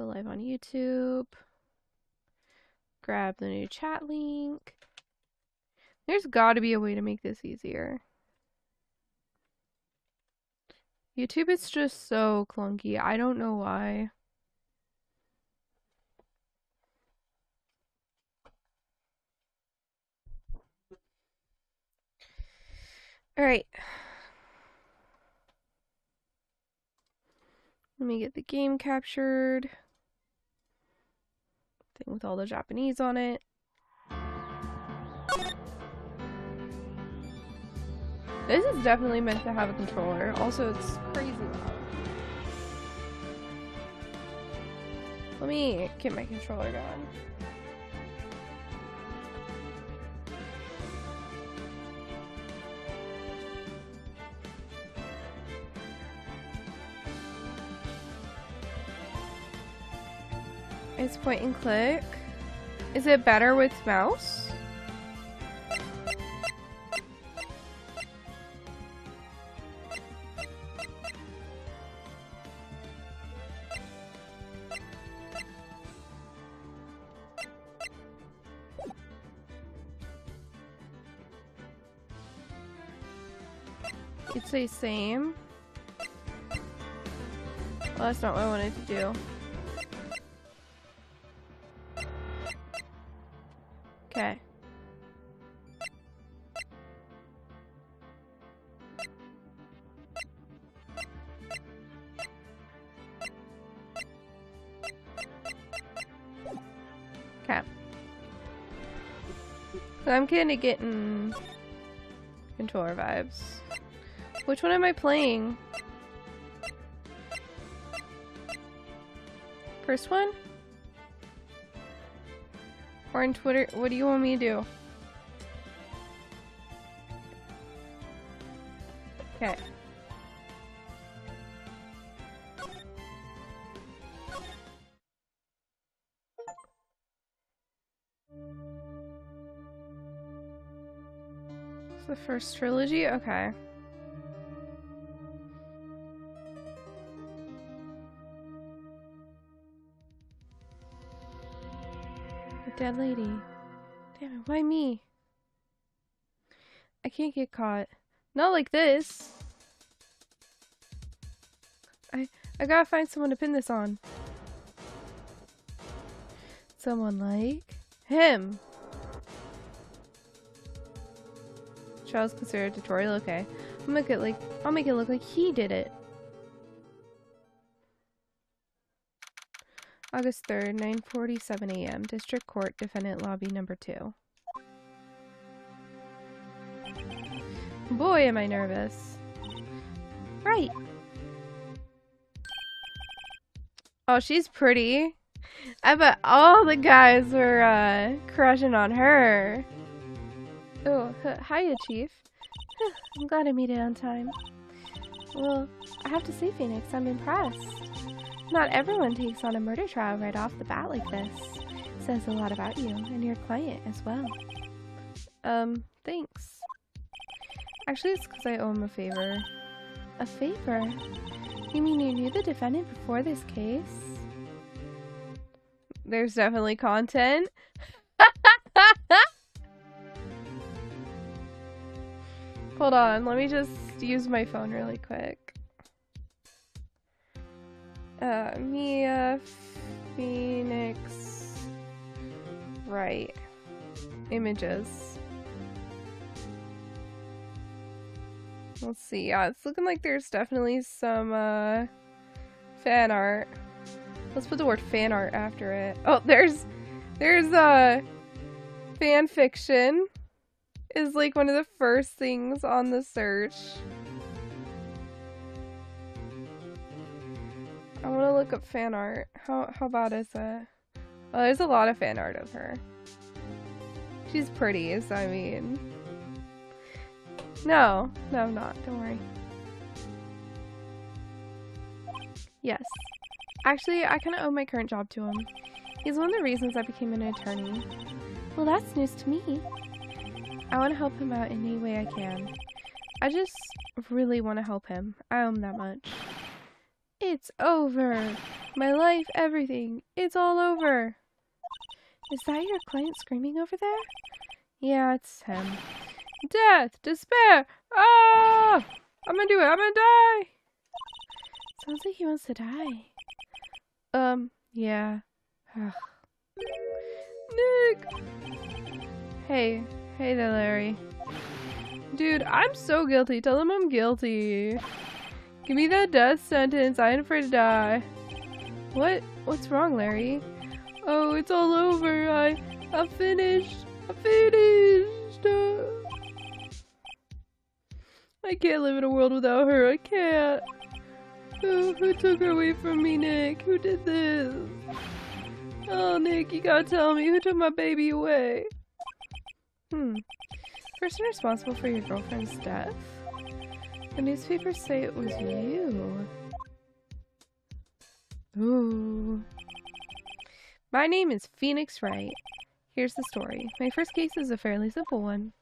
Go live on YouTube. Grab the new chat link. There's got to be a way to make this easier. YouTube is just so clunky. I don't know why. All right. Let me get the game captured. Thing with all the Japanese on it. This is definitely meant to have a controller. Also, it's crazy loud. Let me get my controller going. It's point and click. Is it better with mouse? You'd say same. Well, that's not what I wanted to do. Okay. Okay. So I'm kinda getting controller vibes. Which one am I playing? First one? Or on Twitter? What do you want me to do? Okay. It's the first trilogy? Okay. Dead lady. Damn it, why me? I can't get caught. Not like this. I gotta find someone to pin this on. Someone like him. Trials considered a tutorial, okay. I'll make it look like he did it. August 3rd, 9:47 a.m. District Court, Defendant Lobby number 2. Boy, am I nervous. Right. Oh, she's pretty. I bet all the guys were crushing on her. Oh, hiya, Chief. I'm glad I made it on time. Well, I have to say, Phoenix, I'm impressed. Not everyone takes on a murder trial right off the bat like this. Says a lot about you and your client as well. Thanks. Actually, it's because I owe him a favor. A favor? You mean you knew the defendant before this case? There's definitely content. Hold on, let me just use my phone really quick. Mia Phoenix. Right. Images. Let's see. Yeah, it's looking like there's definitely some fan art. Let's put the word fan art after it. Oh, there's fan fiction is like one of the first things on the search. I want to look up fan art. How bad is it? Oh, there's a lot of fan art of her. She's pretty, so I mean... No, I'm not. Don't worry. Yes. Actually, I kind of owe my current job to him. He's one of the reasons I became an attorney. Well, that's news to me. I want to help him out in any way I can. I just really want to help him. I owe him that much. It's over. My life, everything. It's all over. Is that your client screaming over there? Yeah, it's him. Death! Despair! Ah! I'm gonna do it! I'm gonna die! Sounds like he wants to die. Yeah. Ugh. Nick! Hey. Hey there, Larry. Dude, I'm so guilty. Tell him I'm guilty. Give me that death sentence. I ain't afraid to die. What? What's wrong, Larry? Oh, it's all over. I'm finished. I'm finished. I can't live in a world without her. I can't. Who took her away from me, Nick? Who did this? Oh, Nick, you gotta tell me. Who took my baby away? Person responsible for your girlfriend's death? The newspapers say it was you. Ooh. My name is Phoenix Wright. Here's the story. My first case is a fairly simple one.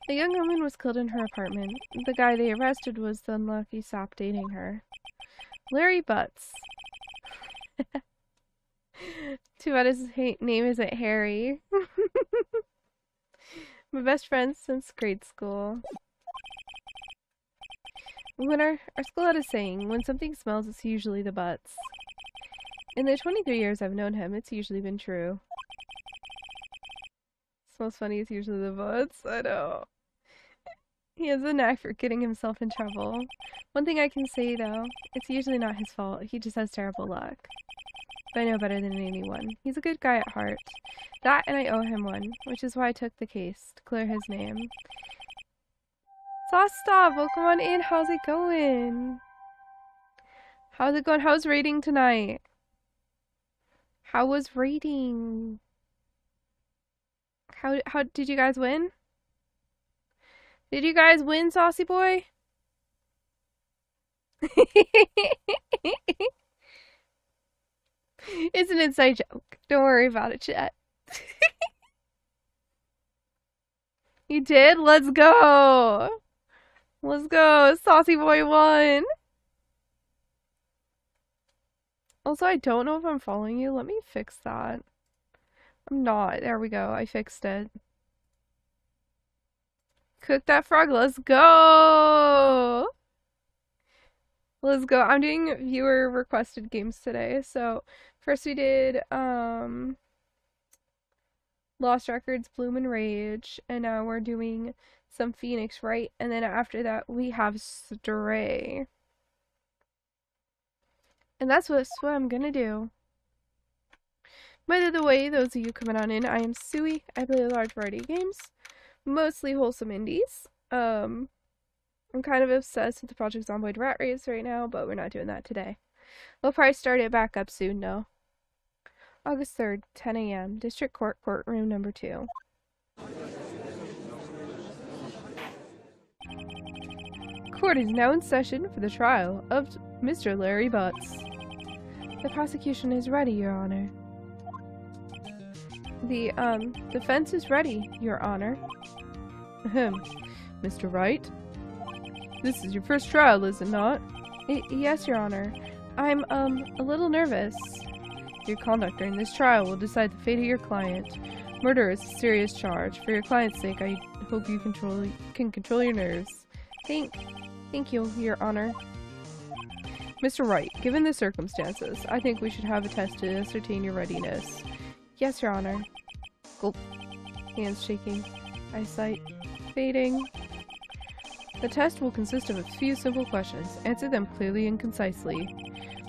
A young woman was killed in her apartment. The guy they arrested was the unlucky sap dating her. Larry Butts. Too bad his name isn't Harry. My best friend since grade school. When our school had a saying, when something smells, it's usually the butts. In the 23 years I've known him, it's usually been true. Smells funny, it's usually the butts. I know. He has a knack for getting himself in trouble. One thing I can say, though, it's usually not his fault. He just has terrible luck. But I know better than anyone. He's a good guy at heart. That, and I owe him one, which is why I took the case, to clear his name. Sasta, welcome on in. How's it going? How's it going? How's rating tonight? How was rating? How did you guys win? Did you guys win, Saucy Boy? It's an inside joke. Don't worry about it, chat. You did? Let's go! Let's go! Saucy Boy won! Also, I don't know if I'm following you. Let me fix that. I'm not. There we go. I fixed it. Cook that frog. Let's go! Let's go. I'm doing viewer requested games today. So, first we did, Lost Records, Bloom and Rage. And now we're doing some Phoenix Wright. And then after that, we have Stray. And that's what I'm gonna do. By the way, those of you coming on in, I am Suwey. I play a large variety of games. Mostly wholesome indies. I'm kind of obsessed with the Project Zomboid Rat Race right now, but we're not doing that today. We'll probably start it back up soon, though. August 3rd, 10 a.m. District Court, Courtroom number 2. Court is now in session for the trial of Mr. Larry Butts. The prosecution is ready, Your Honor. The, defense is ready, Your Honor. Ahem. Mr. Wright? This is your first trial, is it not? Yes, Your Honor. I'm, a little nervous. Your conduct during this trial will decide the fate of your client. Murder is a serious charge. For your client's sake, I hope you can control your nerves. Thank you, Your Honor. Mr. Wright, given the circumstances, I think we should have a test to ascertain your readiness. Yes, Your Honor. Gulp. Hands shaking. Eyesight fading. The test will consist of a few simple questions. Answer them clearly and concisely.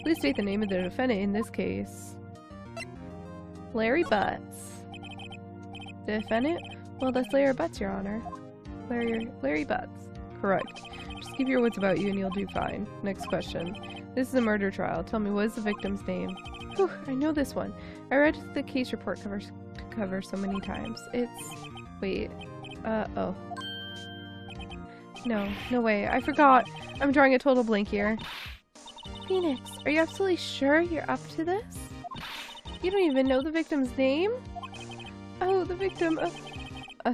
Please state the name of the defendant in this case. Larry Butts. The defendant? Well, that's Larry Butts, Your Honor. Larry Butts. Correct. Just keep your wits about you and you'll do fine. Next question. This is a murder trial. Tell me, what is the victim's name? Whew, I know this one. I read the case report cover so many times. It's... Wait. Oh. No way. I forgot. I'm drawing a total blank here. Phoenix, are you absolutely sure you're up to this? You don't even know the victim's name? Oh, the victim.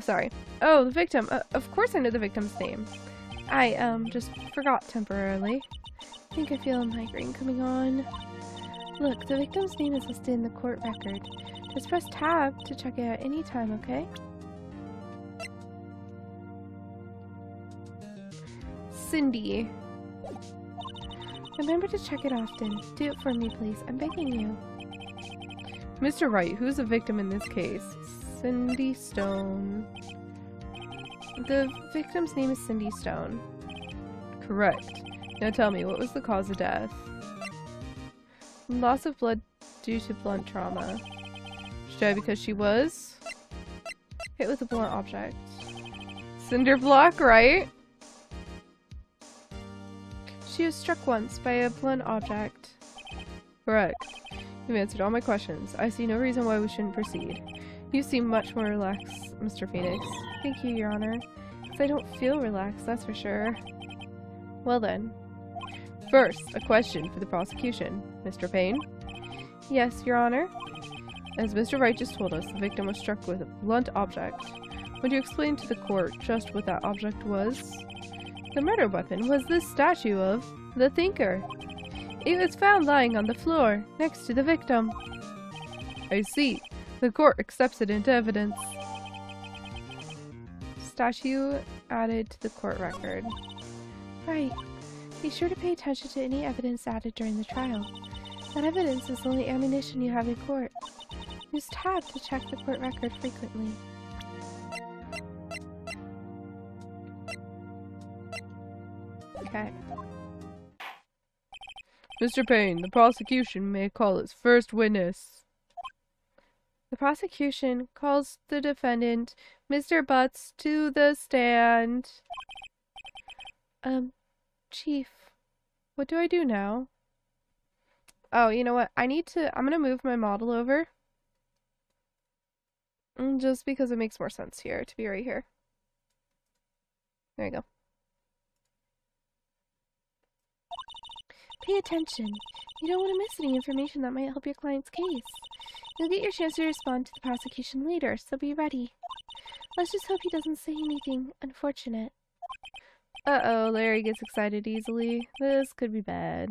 Sorry. Oh, the victim. Of course I know the victim's name. I, just forgot temporarily. I think I feel a migraine coming on. Look, the victim's name is listed in the court record. Just press tab to check it at any time, okay? Cindy. Remember to check it often. Do it for me, please. I'm begging you. Mr. Wright, who's the victim in this case? Cindy Stone. The victim's name is Cindy Stone. Correct. Now tell me, what was the cause of death? Loss of blood due to blunt trauma. She died because she was hit with a blunt object. Cinder block, right? She was struck once by a blunt object. Correct. You've answered all my questions. I see no reason why we shouldn't proceed. You seem much more relaxed, Mr. Phoenix. Thank you, Your Honor. Because I don't feel relaxed, that's for sure. Well then. First, a question for the prosecution. Mr. Payne? Yes, Your Honor? As Mr. Wright just told us, the victim was struck with a blunt object. Would you explain to the court just what that object was? The murder weapon was this statue of the Thinker. It was found lying on the floor, next to the victim. I see. The court accepts it into evidence. Statue added to the court record. Right. Be sure to pay attention to any evidence added during the trial. That evidence is the only ammunition you have in court. Use tab to check the court record frequently. Okay. Mr. Payne, the prosecution may call its first witness. The prosecution calls the defendant, Mr. Butts, to the stand. Chief, what do I do now? Oh, you know what? I'm gonna move my model over. Just because it makes more sense here to be right here. There you go. Pay attention. You don't want to miss any information that might help your client's case. You'll get your chance to respond to the prosecution later, so be ready. Let's just hope he doesn't say anything unfortunate. Uh-oh, Larry gets excited easily. This could be bad.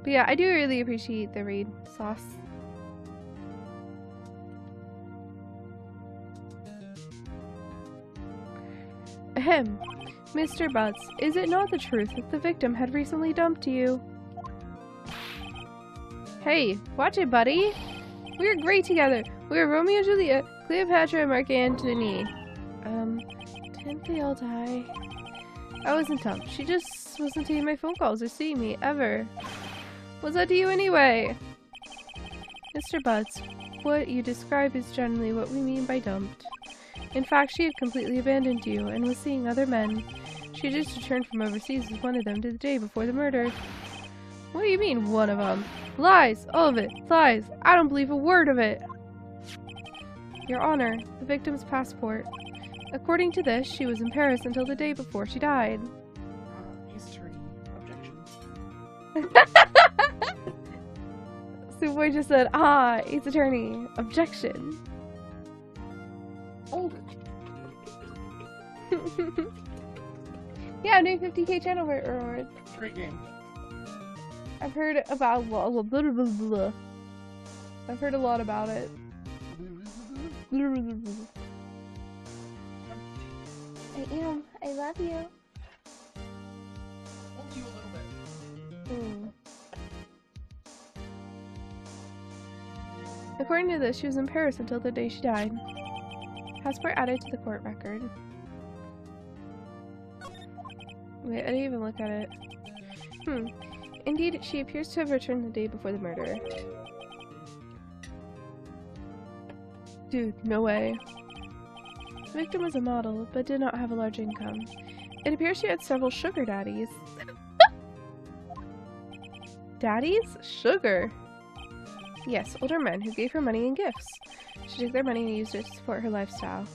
But yeah, I do really appreciate the raid sauce. Ahem. Mr. Butts, is it not the truth that the victim had recently dumped you? Hey, watch it, buddy. We were great together. We were Romeo and Juliet, Cleopatra, and Mark Antony. Didn't they all die? I wasn't dumped. She just wasn't taking my phone calls or seeing me, ever. What's that to you anyway? Mr. Butts, what you describe is generally what we mean by dumped. In fact, she had completely abandoned you and was seeing other men. She just returned from overseas with one of them the day before the murder. What do you mean, one of them? Lies! All of it! Lies! I don't believe a word of it! Your Honor, the victim's passport. According to this, she was in Paris until the day before she died. He's attorney. Objection. Suwey just said, he's attorney. Objection. Oh. Yeah, I'm doing 50k channel rewards. Great game. I've heard about I've heard a lot about it. I am. I love you. Love you a little bit. According to this, she was in Paris until the day she died. Passport added to the court record. Wait, I didn't even look at it. Indeed, she appears to have returned the day before the murder. Dude, no way. The victim was a model, but did not have a large income. It appears she had several sugar daddies. Daddies? Sugar? Yes, older men who gave her money and gifts. She took their money and used it to support her lifestyle.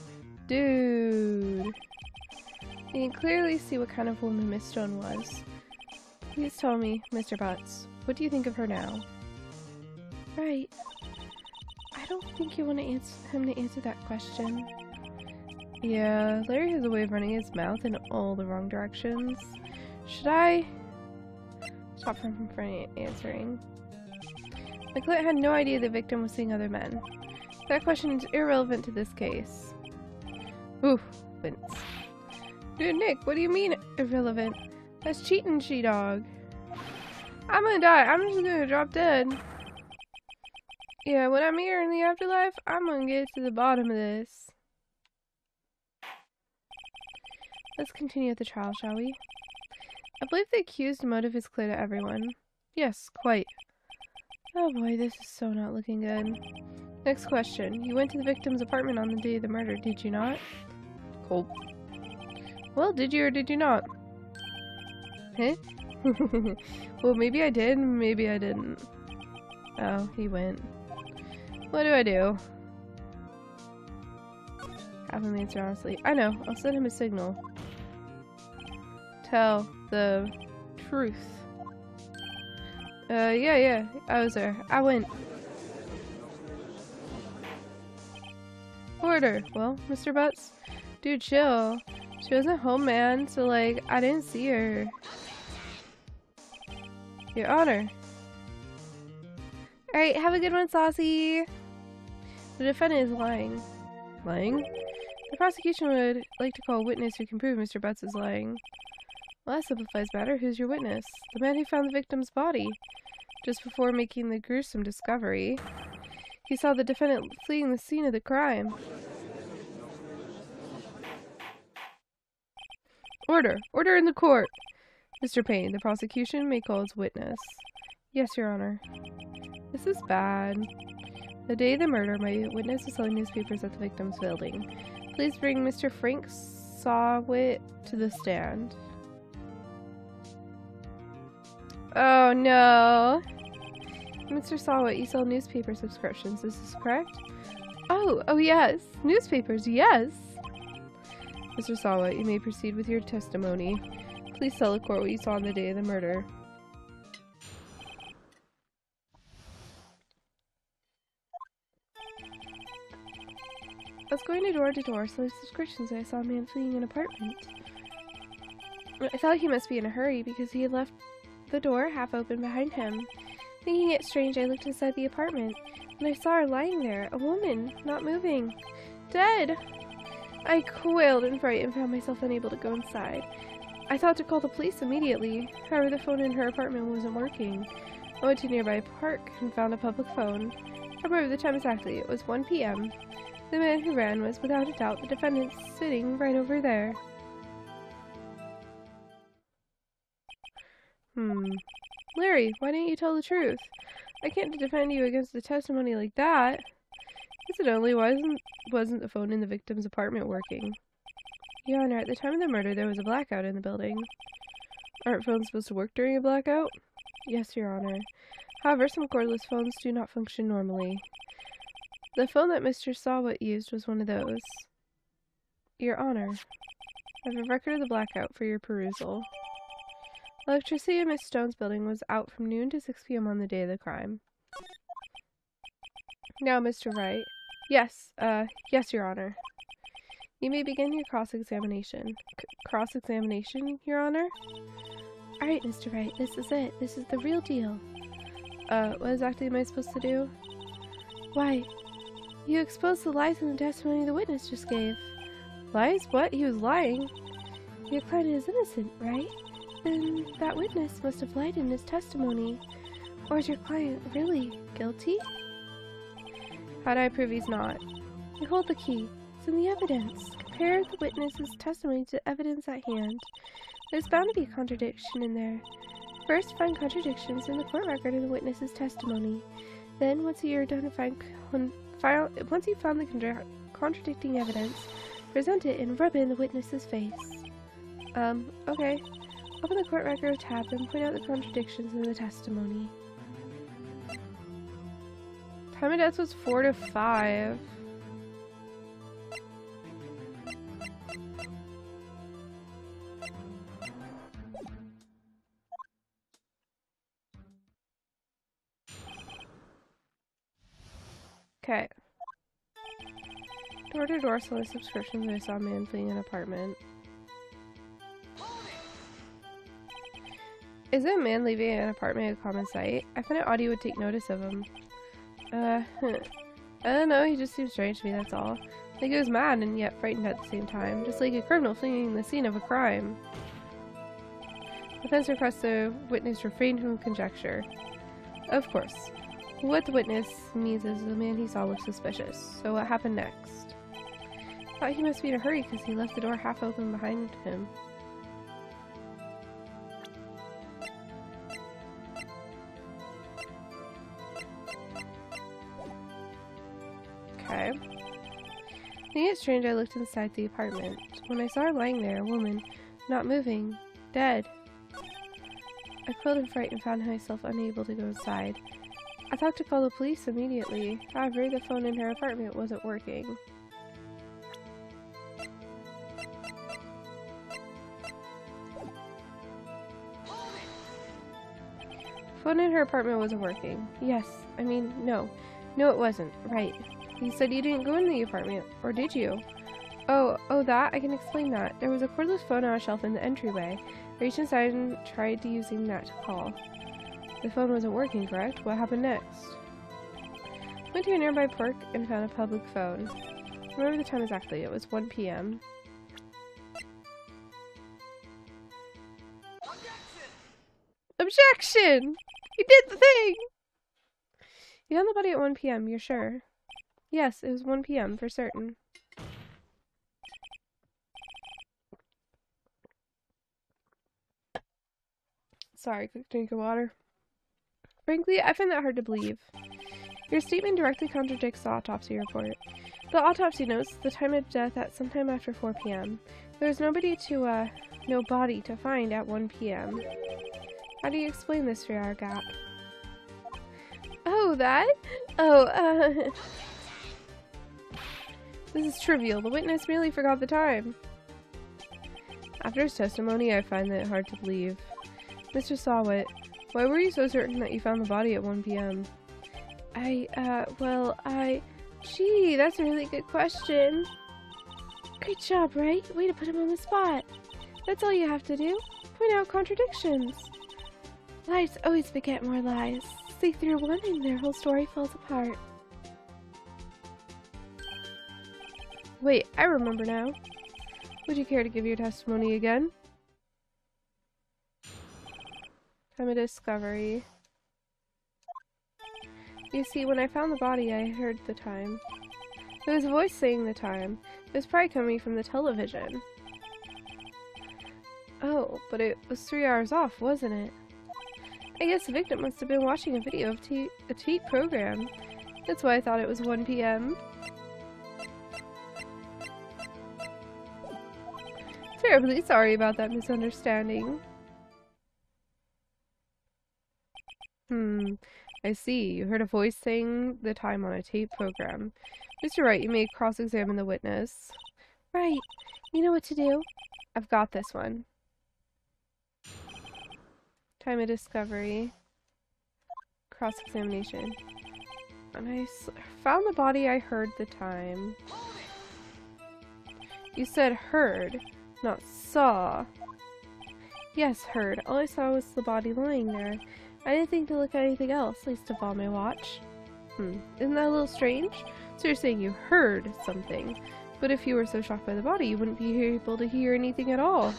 Dude. You can clearly see what kind of woman Miss Stone was. Please tell me, Mr. Butts, what do you think of her now? Right. I don't think you want to him to answer that question. Yeah, Larry has a way of running his mouth in all the wrong directions. Should I stop him from answering? The client had no idea the victim was seeing other men. That question is irrelevant to this case. Oof, wince. Dude, Nick, what do you mean irrelevant? That's cheating, she-dog. I'm gonna die. I'm just gonna drop dead. Yeah, when I'm here in the afterlife, I'm gonna get to the bottom of this. Let's continue the trial, shall we? I believe the accused motive is clear to everyone. Yes, quite. Oh boy, this is so not looking good. Next question. You went to the victim's apartment on the day of the murder, did you not? Cool. Well, did you or did you not? Huh? Well, maybe I did, maybe I didn't. Oh, he went. What do I do? Have him answer honestly. I know, I'll send him a signal. Tell the truth. Yeah, I was there. I went. Order. Well, Mr. Butts? Dude, chill. She wasn't home, man, so, like, I didn't see her. Your Honor. Alright, have a good one, Saucy. The defendant is lying. Lying? The prosecution would like to call a witness who can prove Mr. Butts is lying. Well, that simplifies matter. Who's your witness? The man who found the victim's body. Just before making the gruesome discovery, he saw the defendant fleeing the scene of the crime. Order! Order in the court! Mr. Payne, the prosecution may call its witness. Yes, Your Honor. This is bad. The day of the murder, my witness was selling newspapers at the victim's building. Please bring Mr. Frank Suwey to the stand. Oh no! Mr. Suwey, you sell newspaper subscriptions, is this correct? Oh yes! Newspapers, yes! Mr. Suwey, you may proceed with your testimony. Please tell the court what you saw on the day of the murder. I was going door to door, selling subscriptions, and I saw a man fleeing an apartment. I thought he must be in a hurry because he had left the door half open behind him. Thinking it strange, I looked inside the apartment, and I saw her lying there, a woman, not moving. Dead! I quailed in fright and found myself unable to go inside. I thought to call the police immediately. However, the phone in her apartment wasn't working. I went to a nearby park and found a public phone. I remember the time exactly. It was 1 p.m. The man who ran was, without a doubt, the defendant sitting right over there. Larry, why didn't you tell the truth? I can't defend you against the testimony like that. Incidentally, why wasn't the phone in the victim's apartment working? Your Honor, at the time of the murder, there was a blackout in the building. Aren't phones supposed to work during a blackout? Yes, Your Honor. However, some cordless phones do not function normally. The phone that Mr. Suwey used was one of those. Your Honor, I have a record of the blackout for your perusal. Electricity in Miss Stone's building was out from noon to 6 p.m. on the day of the crime. Now, Mr. Wright. Yes, yes, Your Honor. You may begin your cross-examination. Cross-examination, Your Honor? Alright, Mr. Wright, this is it. This is the real deal. What exactly am I supposed to do? Why, you exposed the lies in the testimony the witness just gave. Lies? What? He was lying. Your client is innocent, right? Then that witness must have lied in his testimony. Or is your client really guilty? How do I prove he's not? You hold the key. It's in the evidence. Compare the witness's testimony to evidence at hand. There's bound to be a contradiction in there. First, find contradictions in the court record of the witness's testimony. Then, once you found the contradicting evidence, present it and rub it in the witness's face. Okay. Open the court record tab and point out the contradictions in the testimony. Time of death was 4 to 5. Okay. Door-to-door solar subscriptions. I saw a man fleeing an apartment. Is it a man leaving an apartment a common sight? I find it odd you would take notice of him. I don't know, he just seems strange to me, that's all. Like he was mad and yet frightened at the same time, just like a criminal fleeing the scene of a crime. Defense requests the witness refrain from conjecture. Of course. What the witness means is the man he saw looked suspicious. So what happened next? Thought he must be in a hurry because he left the door half open behind him. Okay. Thinking it strange, I looked inside the apartment. When I saw her lying there, a woman, not moving, dead. I quilled in fright and found myself unable to go inside. I thought to call the police immediately. However, the phone in her apartment wasn't working. Phone in her apartment wasn't working. Yes. I mean, no. No, it wasn't. Right. You said you didn't go in the apartment. Or did you? Oh, that? I can explain that. There was a cordless phone on a shelf in the entryway. I reached inside and tried using that to call. The phone wasn't working, correct? What happened next? Went to a nearby park and found a public phone. I remember the time exactly. It was 1 p.m. Objection! You did the thing! You found the body at 1 p.m., you're sure? Yes, it was 1 p.m. for certain. Sorry, quick drink of water. Frankly, I find that hard to believe. Your statement directly contradicts the autopsy report. The autopsy notes the time of death at sometime after 4 p.m. There was no body to find at 1 p.m. How do you explain this 3-hour gap? Oh, that? Oh, This is trivial. The witness merely forgot the time. After his testimony, I find that hard to believe. Mr. Suwey, why were you so certain that you found the body at 1 p.m.? Gee, that's a really good question. Great job, right? Way to put him on the spot. That's all you have to do. Point out contradictions. Lies always beget more lies. See through one and their whole story falls apart. Wait, I remember now. Would you care to give your testimony again? Time of discovery. You see, when I found the body, I heard the time. There was a voice saying the time. It was probably coming from the television. Oh, but it was 3 hours off, wasn't it? I guess the victim must have been watching a video of a tape program. That's why I thought it was 1 p.m. Terribly sorry about that misunderstanding. I see. You heard a voice saying the time on a tape program. Mr. Wright, you may cross-examine the witness. Right. You know what to do? I've got this one. Time of discovery. Cross-examination. When I found the body, I heard the time. You said heard, not saw. Yes, heard. All I saw was the body lying there. I didn't think to look at anything else, least of all my watch. Isn't that a little strange? So you're saying you heard something, but if you were so shocked by the body, you wouldn't be able to hear anything at all.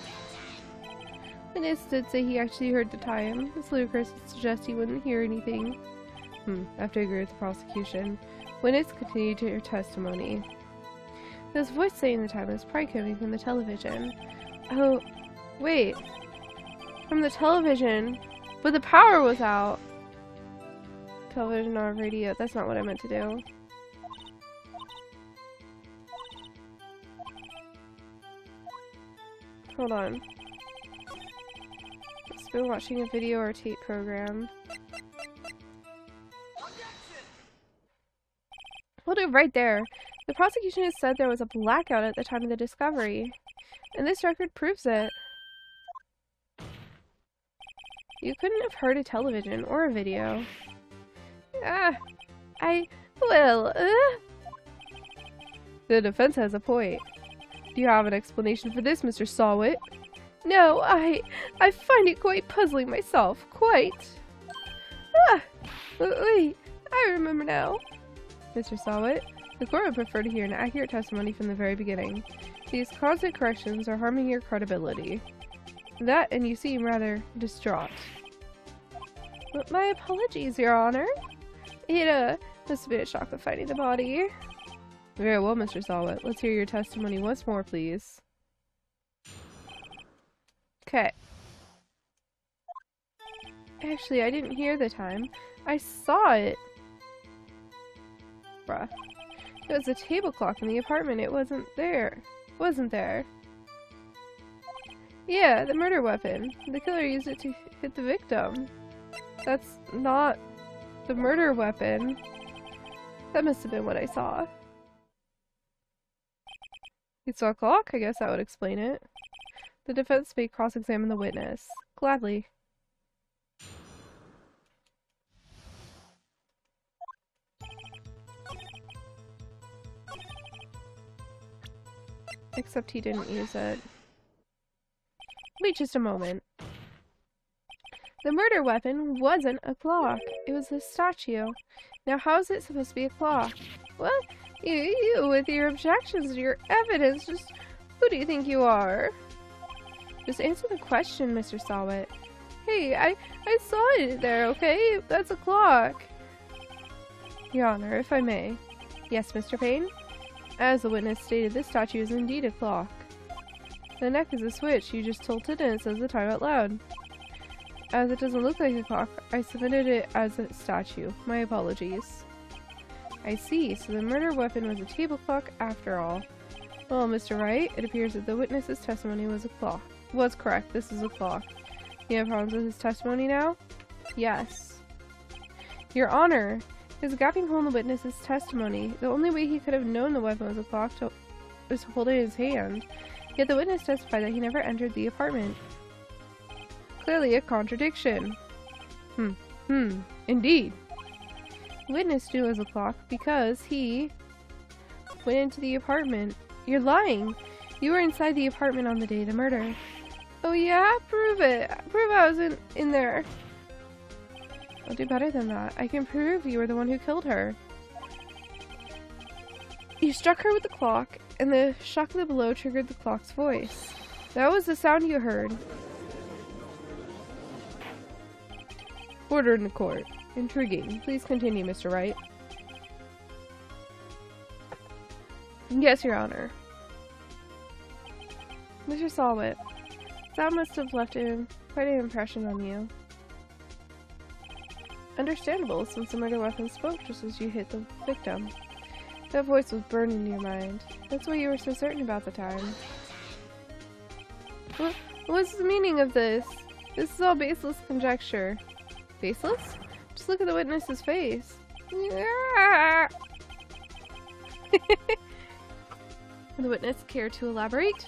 Witness did say he actually heard the time. It's ludicrous to suggest he wouldn't hear anything. I have to agree with the prosecution. Witness continued to her testimony. This voice saying the time was probably coming from the television. Oh, wait. From the television? But the power was out. Television or radio. That's not what I meant to do. Hold on. It's been watching a video or tape program. Hold it right there. The prosecution has said there was a blackout at the time of the discovery. And this record proves it. You couldn't have heard a television or a video. The defense has a point. Do you have an explanation for this, Mr. Suwey? No, I find it quite puzzling myself. Quite. Ah! Wait, I remember now. Mr. Suwey, the court would prefer to hear an accurate testimony from the very beginning. These constant corrections are harming your credibility. That, and you seem rather distraught. My apologies, Your Honor. It, must have been a shock of finding the body. Very well, Mr. Suwey. Let's hear your testimony once more, please. Okay. Actually, I didn't hear the time. I saw it. Bruh. It was a table clock in the apartment. It wasn't there. Wasn't there? Yeah, the murder weapon. The killer used it to hit the victim. That's not the murder weapon. That must have been what I saw. You saw a clock? I guess that would explain it. The defense may cross-examine the witness. Gladly. Except he didn't use it. Wait just a moment. The murder weapon wasn't a clock. It was a statue. Now how is it supposed to be a clock? What? You with your objections to your evidence, just who do you think you are? Just answer the question, Mr. Suwey. Hey, I saw it there, okay? That's a clock. Your Honor, if I may. Yes, Mr. Payne? As the witness stated, this statue is indeed a clock. The neck is a switch. You just tilt it and it says the time out loud. As it doesn't look like a clock, I submitted it as a statue. My apologies. I see, so the murder weapon was a table clock after all. Well, Mr. Wright, it appears that the witness's testimony was a clock. Was correct, this is a clock. You have problems with his testimony now? Yes. Your Honor, there's a gaping hole in the witness's testimony. The only way he could have known the weapon was a clock was to hold it in his hand. Yet the witness testified that he never entered the apartment. Clearly a contradiction. Indeed. The witness knew it was a clock because he went into the apartment. You're lying. You were inside the apartment on the day of the murder. Oh yeah? Prove it. Prove I was in there. I'll do better than that. I can prove you were the one who killed her. You struck her with the clock, and the shock of the blow triggered the clock's voice. That was the sound you heard. Order in the court. Intriguing. Please continue, Mr. Wright. Yes, Your Honor. Mr. Suwey, that must have left quite an impression on you. Understandable, since the murder weapon spoke just as you hit the victim. That voice was burned into your mind. That's why you were so certain about the time. What's the meaning of this? This is all baseless conjecture. Baseless? Just look at the witness's face. Would the witness care to elaborate?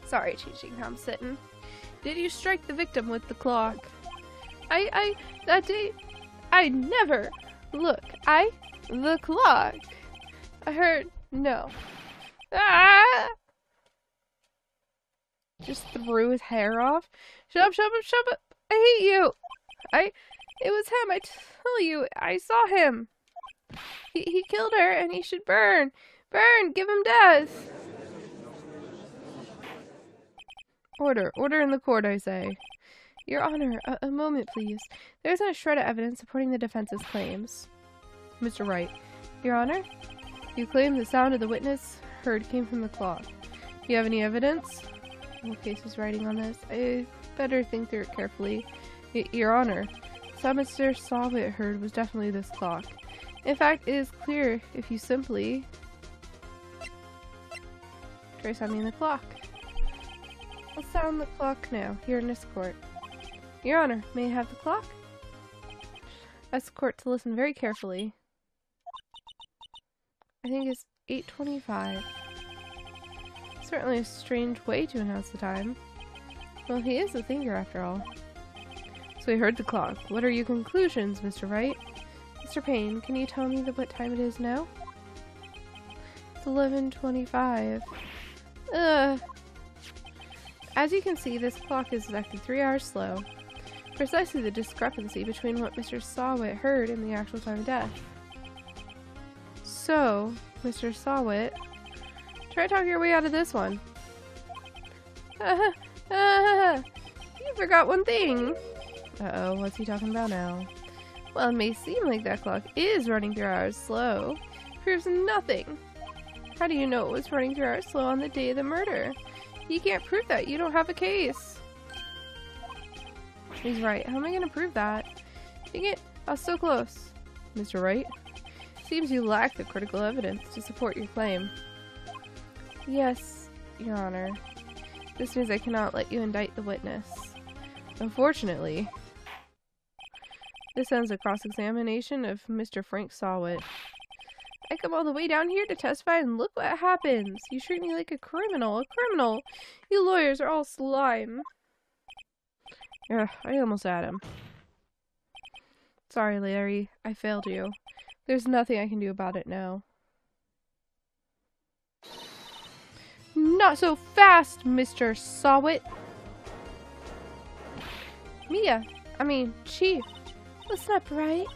Sorry, changing how I'm sitting. Did you strike the victim with the clock? That day, I never. Look, the clock. I heard, no. Ah! Just threw his hair off. Shut up. I hate you. It was him, I tell you, I saw him. He killed her and he should burn. Burn, give him death. Order in the court, I say. Your Honor, a moment, please. There isn't a shred of evidence supporting the defense's claims. Mr. Wright, Your Honor, you claim the sound of the witness heard came from the clock. Do you have any evidence? What case is writing on this? I better think through it carefully. Your Honor, the sound Mr. Suwey heard was definitely this clock. In fact, it is clear if you simply try sounding the clock. I'll sound the clock now, here in this court. Your Honor, may I have the clock? Ask the court to listen very carefully. I think it's 8:25. Certainly a strange way to announce the time. Well, he is the thinker after all. So he heard the clock. What are your conclusions, Mr. Wright? Mr. Payne, can you tell me what time it is now? It's 11:25. Ugh. As you can see, this clock is exactly 3 hours slow. Precisely the discrepancy between what Mr. Suwey heard and the actual time of death. So, Mr. Suwey, try to talk your way out of this one. You forgot one thing. Uh-oh, what's he talking about now? Well, it may seem like that clock is running 3 hours slow. Proves nothing. How do you know it was running 3 hours slow on the day of the murder? You can't prove that. You don't have a case. He's right. How am I going to prove that? Dang it. I was so close. Mr. Wright? Seems you lack the critical evidence to support your claim. Yes, Your Honor. This means I cannot let you indict the witness. Unfortunately, this ends a cross-examination of Mr. Frank Suwey. I come all the way down here to testify and look what happens. You treat me like a criminal. A criminal! You lawyers are all slime. Ugh, I almost had him. Sorry, Larry. I failed you. There's nothing I can do about it now. Not so fast, Mr. Suwey. Chief. Listen up, right?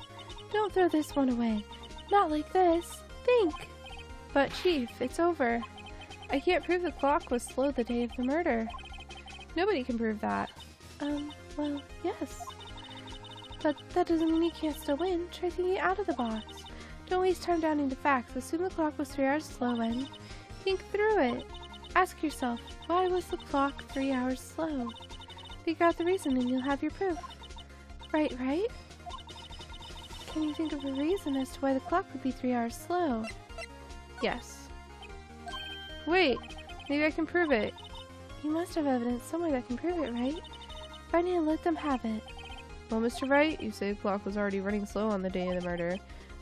Don't throw this one away. Not like this. Think. But, Chief, it's over. I can't prove the clock was slow the day of the murder. Nobody can prove that. Well, yes. But that doesn't mean you can't still win. Try thinking out of the box. Don't waste time doubting the facts. Assume the clock was 3 hours slow and think through it. Ask yourself, why was the clock 3 hours slow? Figure out the reason and you'll have your proof. Right? Can you think of a reason as to why the clock would be 3 hours slow? Yes. Wait, maybe I can prove it. You must have evidence somewhere that can prove it, right? Find it and let them have it. Well, Mr. Wright, you say the clock was already running slow on the day of the murder.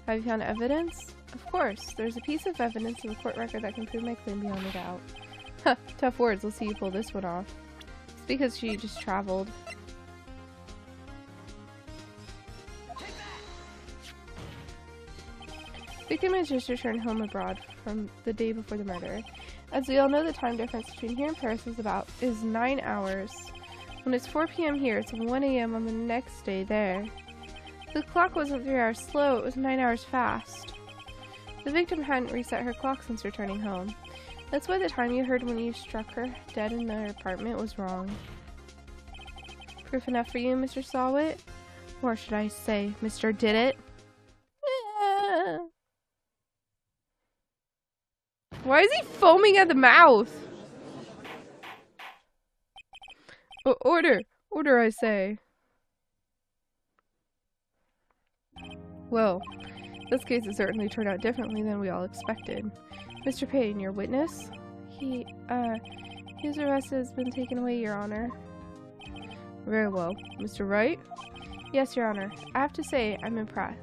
Have you found evidence? Of course. There's a piece of evidence in the court record that can prove my claim beyond a doubt. Huh, tough words. Let's see you pull this one off. It's because she just traveled. Victim has just returned home abroad from the day before the murder. As we all know, the time difference between here and Paris is 9 hours. When it's 4 p.m. here, it's 1 a.m. on the next day there. The clock wasn't 3 hours slow, it was 9 hours fast. The victim hadn't reset her clock since returning home. That's why the time you heard when you struck her dead in her apartment was wrong. Proof enough for you, Mr. Suwey? Or should I say, Mr. Did It? Why is he foaming at the mouth? Order! Order, I say. Well, this case has certainly turned out differently than we all expected. Mr. Payne, your witness? His arrest has been taken away, Your Honor. Very well. Mr. Wright? Yes, Your Honor. I have to say I'm impressed.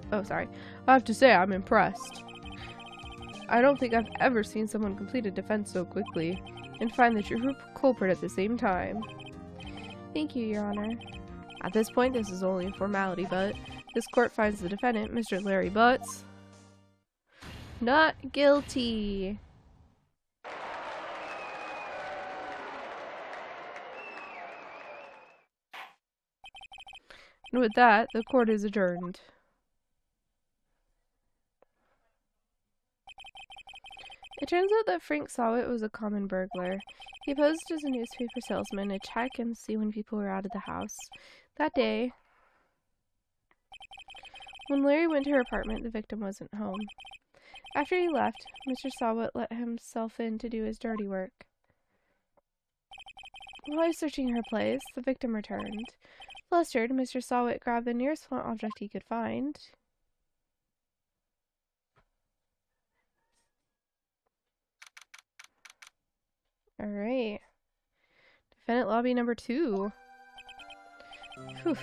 I don't think I've ever seen someone complete a defense so quickly and find the true culprit at the same time. Thank you, Your Honor. At this point, this is only a formality, but this court finds the defendant, Mr. Larry Butts, not guilty. And with that, the court is adjourned. It turns out that Frank Suwey was a common burglar. He posed as a newspaper salesman to check and see when people were out of the house. That day, when Larry went to her apartment, the victim wasn't home. After he left, Mr. Suwey let himself in to do his dirty work. While searching her place, the victim returned. Flustered, Mr. Suwey grabbed the nearest blunt object he could find. Alright. Defendant lobby number 2. Whew.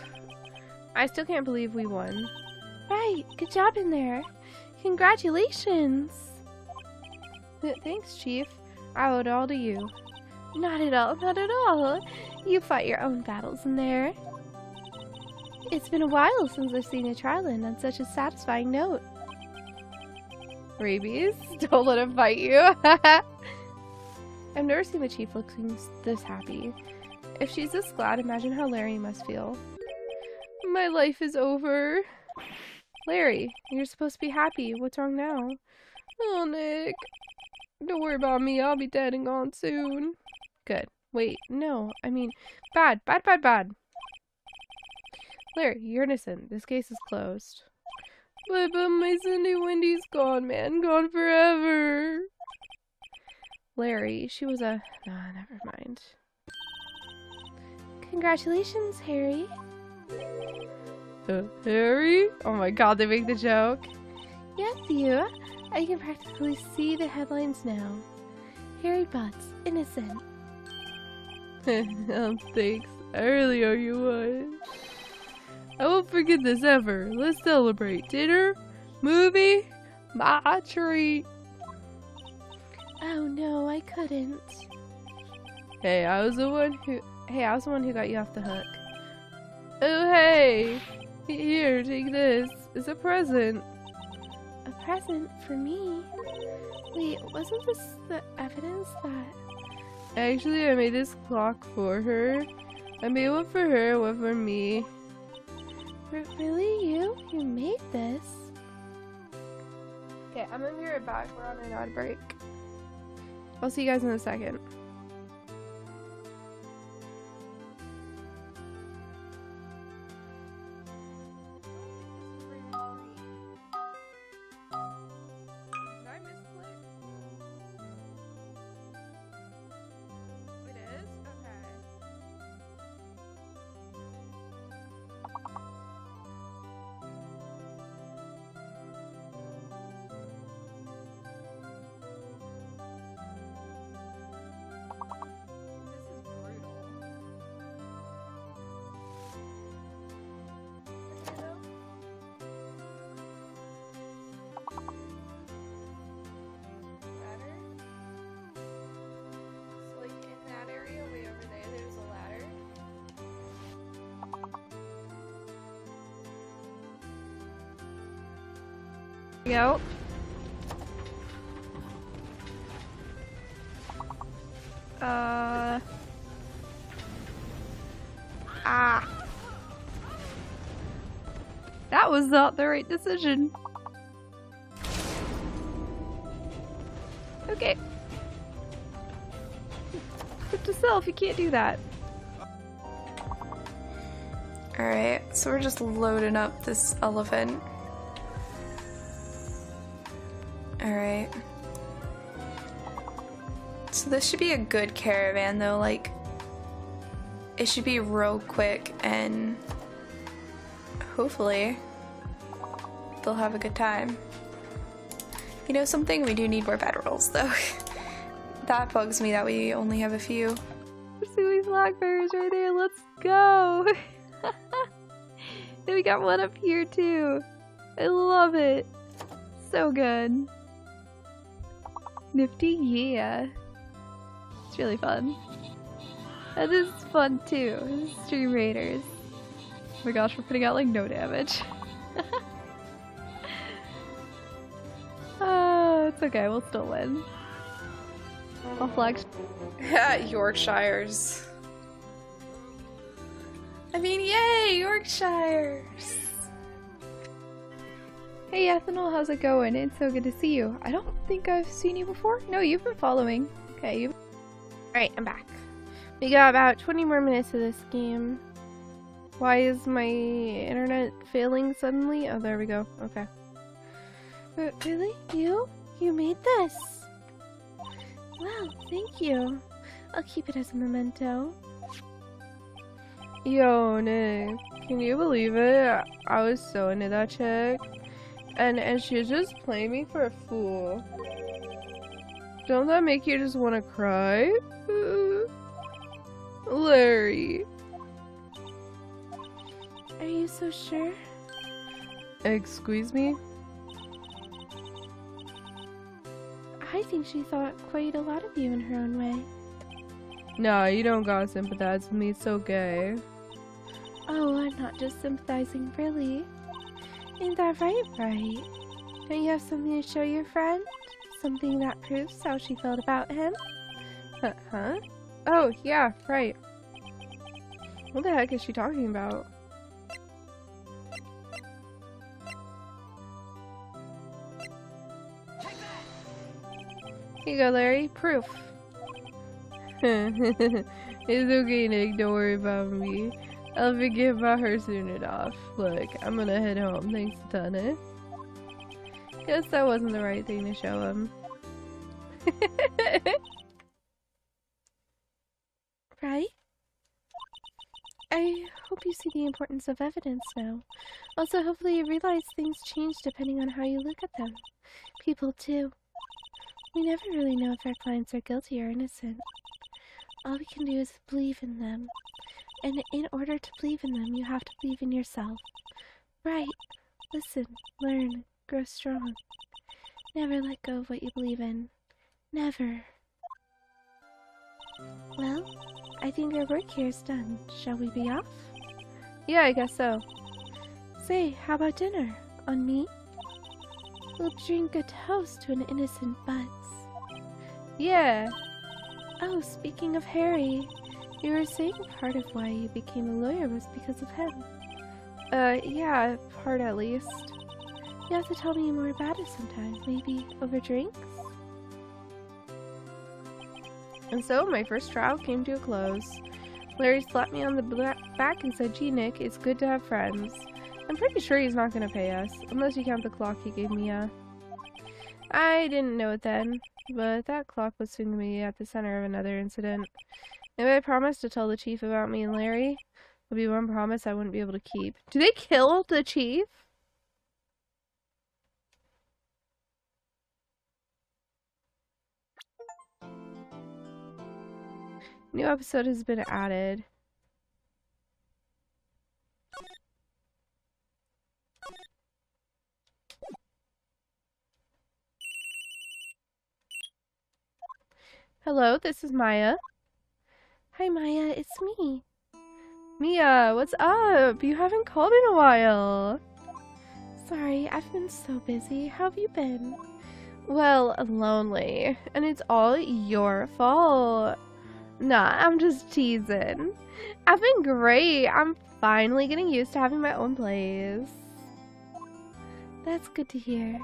I still can't believe we won. Right, good job in there. Congratulations. Thanks, Chief. I owe it all to you. Not at all, not at all. You fight your own battles in there. It's been a while since I've seen a trial end on such a satisfying note. Rabies? Don't let him bite you. I've never seen the chief looking this happy. If she's this glad, imagine how Larry must feel. My life is over. Larry, you're supposed to be happy. What's wrong now? Oh, Nick. Don't worry about me. I'll be dead and gone soon. Good. Wait, no. I mean, bad. Bad, bad, bad. Larry, you're innocent. This case is closed. But my Cindy Wendy's gone, man. Gone forever. Larry, she was a... Nah, never mind. Congratulations, Harry. Harry? Oh my god, they make the joke. Yes, you. I can practically see the headlines now. Harry Butts, innocent. Thanks. I really owe you one. I won't forget this ever. Let's celebrate. Dinner? Movie? My treat. Oh no, I couldn't. Hey, I was the one who got you off the hook. Oh hey! Here, take this. It's a present. A present for me? Wait, wasn't this the evidence that... Actually, I made this clock for her. I made one for her, one for me. Really? You? You made this? Okay, I'm gonna be right back. We're on an ad break. I'll see you guys in a second. Go. That was not the right decision. Okay. Put to self, you can't do that. Alright, so we're just loading up this elephant. Alright. So this should be a good caravan though, like, it should be real quick and hopefully they'll have a good time. You know something? We do need more bedrolls though. That bugs me that we only have a few. Suwey's blackberries right there, let's go! And we got one up here too. I love it. So good. Nifty, yeah. It's really fun. And this is fun too. Stream Raiders. Oh my gosh, we're putting out like no damage. Oh, it's okay, we'll still win. I'll flex. Yorkshires. I mean, yay, Yorkshires! Hey Ethanol, how's it going? It's so good to see you. I don't think I've seen you before. No, you've been following. Okay, you. Alright, I'm back. We got about 20 more minutes of this game. Why is my internet failing suddenly? Oh, there we go. Okay. Really? You? You made this? Wow, thank you. I'll keep it as a memento. Yo, Nick. Can you believe it? I was so into that chick. And she was just playing me for a fool. Don't that make you just want to cry? Larry. Are you so sure? Excuse me? I think she thought quite a lot of you in her own way. Nah, you don't gotta sympathize with me, it's so gay. Oh, I'm not just sympathizing, really. Ain't that right, right? Don't you have something to show your friend? Something that proves how she felt about him? Huh? Oh, yeah, right. What the heck is she talking about? Here you go, Larry. Proof. It's okay, Nick. Don't worry about me. I'll forget about her soon enough. Look, I'm gonna head home. Thanks a ton, eh? Guess that wasn't the right thing to show him. Right? I hope you see the importance of evidence now. Also, hopefully you realize things change depending on how you look at them. People, too. We never really know if our clients are guilty or innocent. All we can do is believe in them. And in order to believe in them, you have to believe in yourself. Right. Listen, learn, grow strong. Never let go of what you believe in. Never. Well, I think our work here is done. Shall we be off? Yeah, I guess so. Say, how about dinner? On me? We'll drink a toast to an innocent Buzz. Yeah. Oh, speaking of Harry, you were saying part of why you became a lawyer was because of him. Yeah, part at least. You have to tell me more about it sometime. Maybe over drinks? And so, my first trial came to a close. Larry slapped me on the back and said, "Gee, Nick, it's good to have friends." I'm pretty sure he's not gonna pay us, unless you count the clock he gave me, I didn't know it then, but that clock was soon to be at the center of another incident. Maybe I promised to tell the chief about me and Larry. Would be one promise I wouldn't be able to keep. Do they kill the chief? New episode has been added. Hello, this is Maya. Hi Maya, it's me. Mia, what's up? You haven't called in a while. Sorry, I've been so busy. How have you been? Well, lonely. And it's all your fault. Nah, I'm just teasing. I've been great. I'm finally getting used to having my own place. That's good to hear.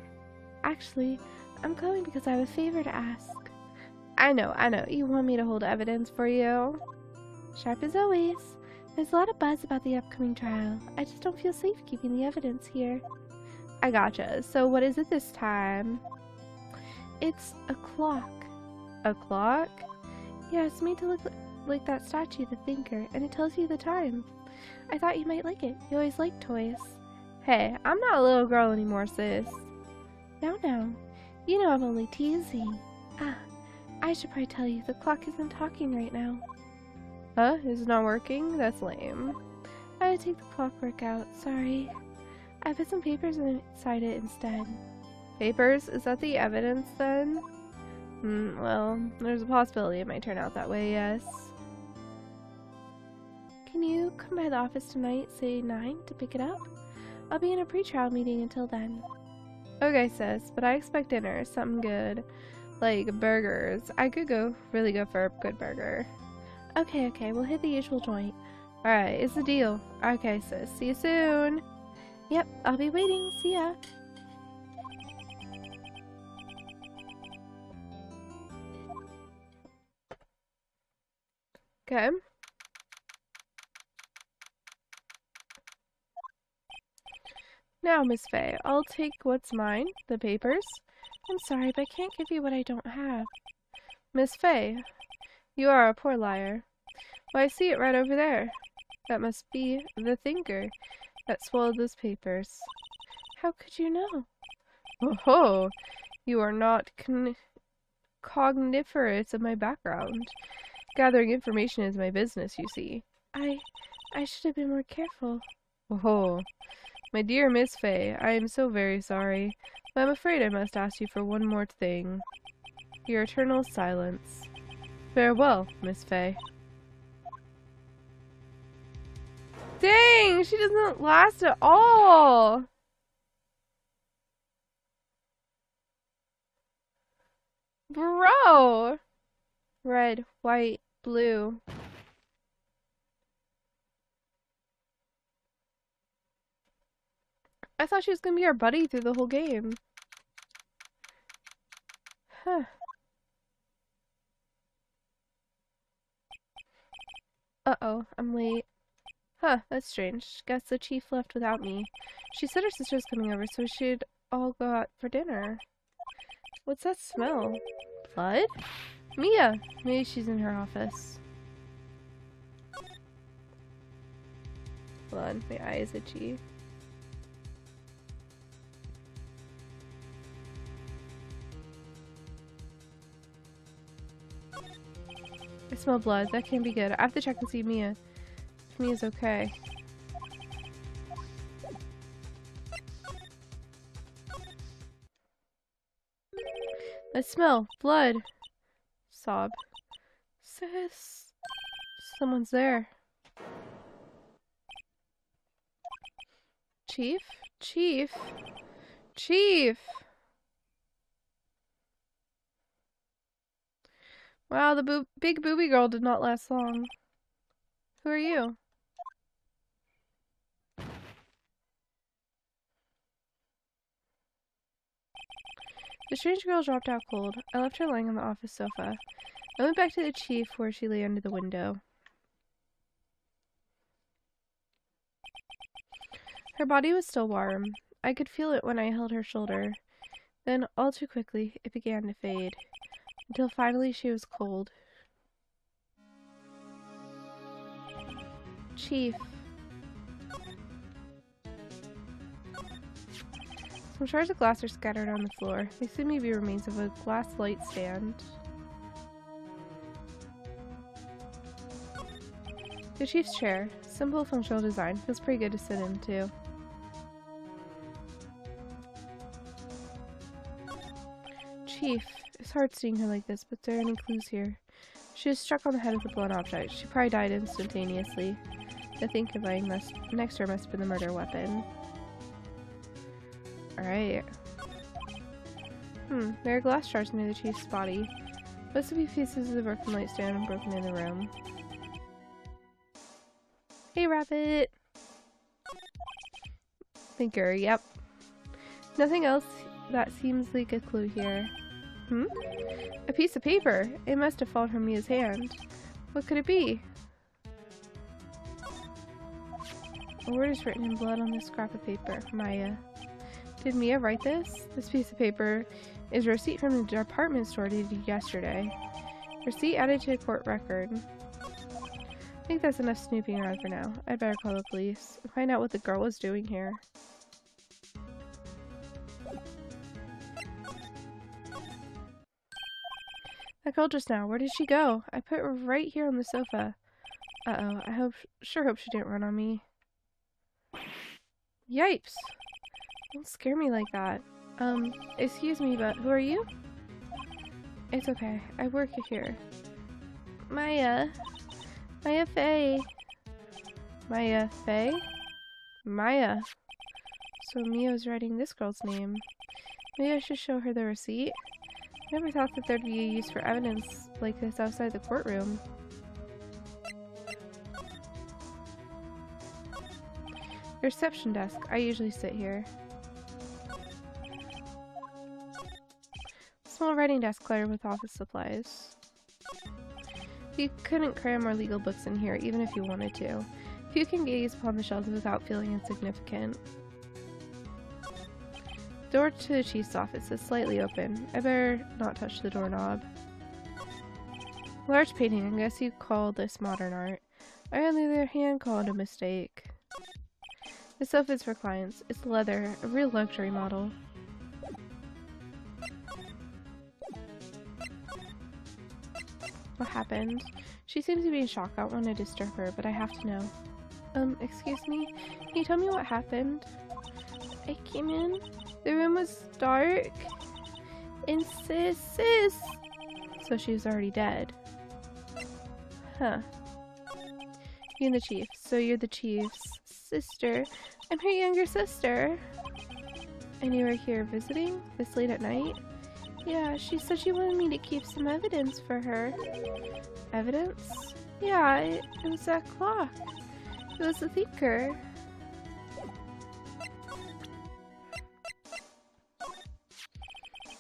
Actually, I'm calling because I have a favor to ask. I know. You want me to hold evidence for you? Sharp as always. There's a lot of buzz about the upcoming trial. I just don't feel safe keeping the evidence here. I gotcha. So what is it this time? It's a clock. A clock? Yeah, it's made to look like that statue, the Thinker, and it tells you the time. I thought you might like it. You always liked toys. Hey, I'm not a little girl anymore, sis. No. You know I'm only teasing. I should probably tell you, the clock isn't talking right now. Huh? Is it not working? That's lame. I had to take the clockwork out. Sorry. I put some papers inside it instead. Papers? Is that the evidence then? Well, there's a possibility it might turn out that way, yes. Can you come by the office tonight, say 9, to pick it up? I'll be in a pre-trial meeting until then. Okay, sis, but I expect dinner, something good. Like burgers. I could really go for a good burger. Okay, we'll hit the usual joint. Alright, it's the deal. Okay, sis, see you soon. Yep, I'll be waiting. See ya. Okay. Now, Miss Fay, I'll take what's mine, the papers. I'm sorry, but I can't give you what I don't have. Miss Fay, you are a poor liar. Why, I see it right over there. That must be the Thinker that swallowed those papers. How could you know? Oh, you are not cogniferous of my background. Gathering information is my business, you see. I should have been more careful. Oh, my dear Miss Fay, I am so very sorry, but I'm afraid I must ask you for one more thing. Your eternal silence. Farewell, Miss Fay. Dang, she doesn't last at all. Bro. Red, white, blue. I thought she was gonna be our buddy through the whole game. Huh. Uh-oh, I'm late. Huh, that's strange. Guess the chief left without me. She said her sister was coming over, so we should all go out for dinner. What's that smell? Blood? Mia! Maybe she's in her office. Hold on, my eye is itchy. I smell blood. That can't be good. I have to check and see Mia. If Mia's okay. I smell blood. Sob. Sis. Someone's there. Chief? Chief? Chief! Wow, the big booby girl did not last long. Who are you? The strange girl dropped out cold. I left her lying on the office sofa. I went back to the chief where she lay under the window. Her body was still warm. I could feel it when I held her shoulder. Then, all too quickly, it began to fade. Until finally she was cold. Chief. Some shards of glass are scattered on the floor. They seem to be remains of a glass light stand. The chief's chair. Simple functional design. Feels pretty good to sit in, too. Chief. It's hard seeing her like this, but there are any clues here. She was struck on the head with a blunt object. She probably died instantaneously. I think lying next to her must have been the murder weapon. Alright. There are glass shards near the chief's body. Most of the pieces of the broken light stand and broken in the room. Hey, rabbit! Thinker, yep. Nothing else that seems like a clue here. A piece of paper. It must have fallen from Mia's hand. What could it be? A word is written in blood on this scrap of paper. Maya. Did Mia write this? This piece of paper is a receipt from the department store dated yesterday. Receipt added to a court record. I think that's enough snooping around for now. I'd better call the police and find out what the girl was doing here. That girl just now, where did she go? I put her right here on the sofa. Uh-oh, I sure hope she didn't run on me. Yipes! Don't scare me like that. Excuse me, but who are you? It's okay, I work here. Maya. Maya Faye. Maya Faye? Maya. So Mia's writing this girl's name. Maybe I should show her the receipt? I never thought that there'd be a use for evidence like this outside the courtroom. The reception desk. I usually sit here. Small writing desk cluttered with office supplies. You couldn't cram more legal books in here, even if you wanted to. Few can gaze upon the shelves without feeling insignificant. The door to the chief's office is slightly open. I better not touch the doorknob. Large painting. I guess you call this modern art. I, on the other hand, call it a mistake. The sofa is for clients. It's leather, a real luxury model. What happened? She seems to be in shock. I don't want to disturb her, but I have to know. Excuse me? Can you tell me what happened? I came in. The room was dark. And sis. So she was already dead. Huh. You and the chief. So you're the chief's sister. I'm her younger sister. And you were here visiting this late at night? Yeah, she said she wanted me to keep some evidence for her. Evidence? Yeah, it was that clock. It was the thinker.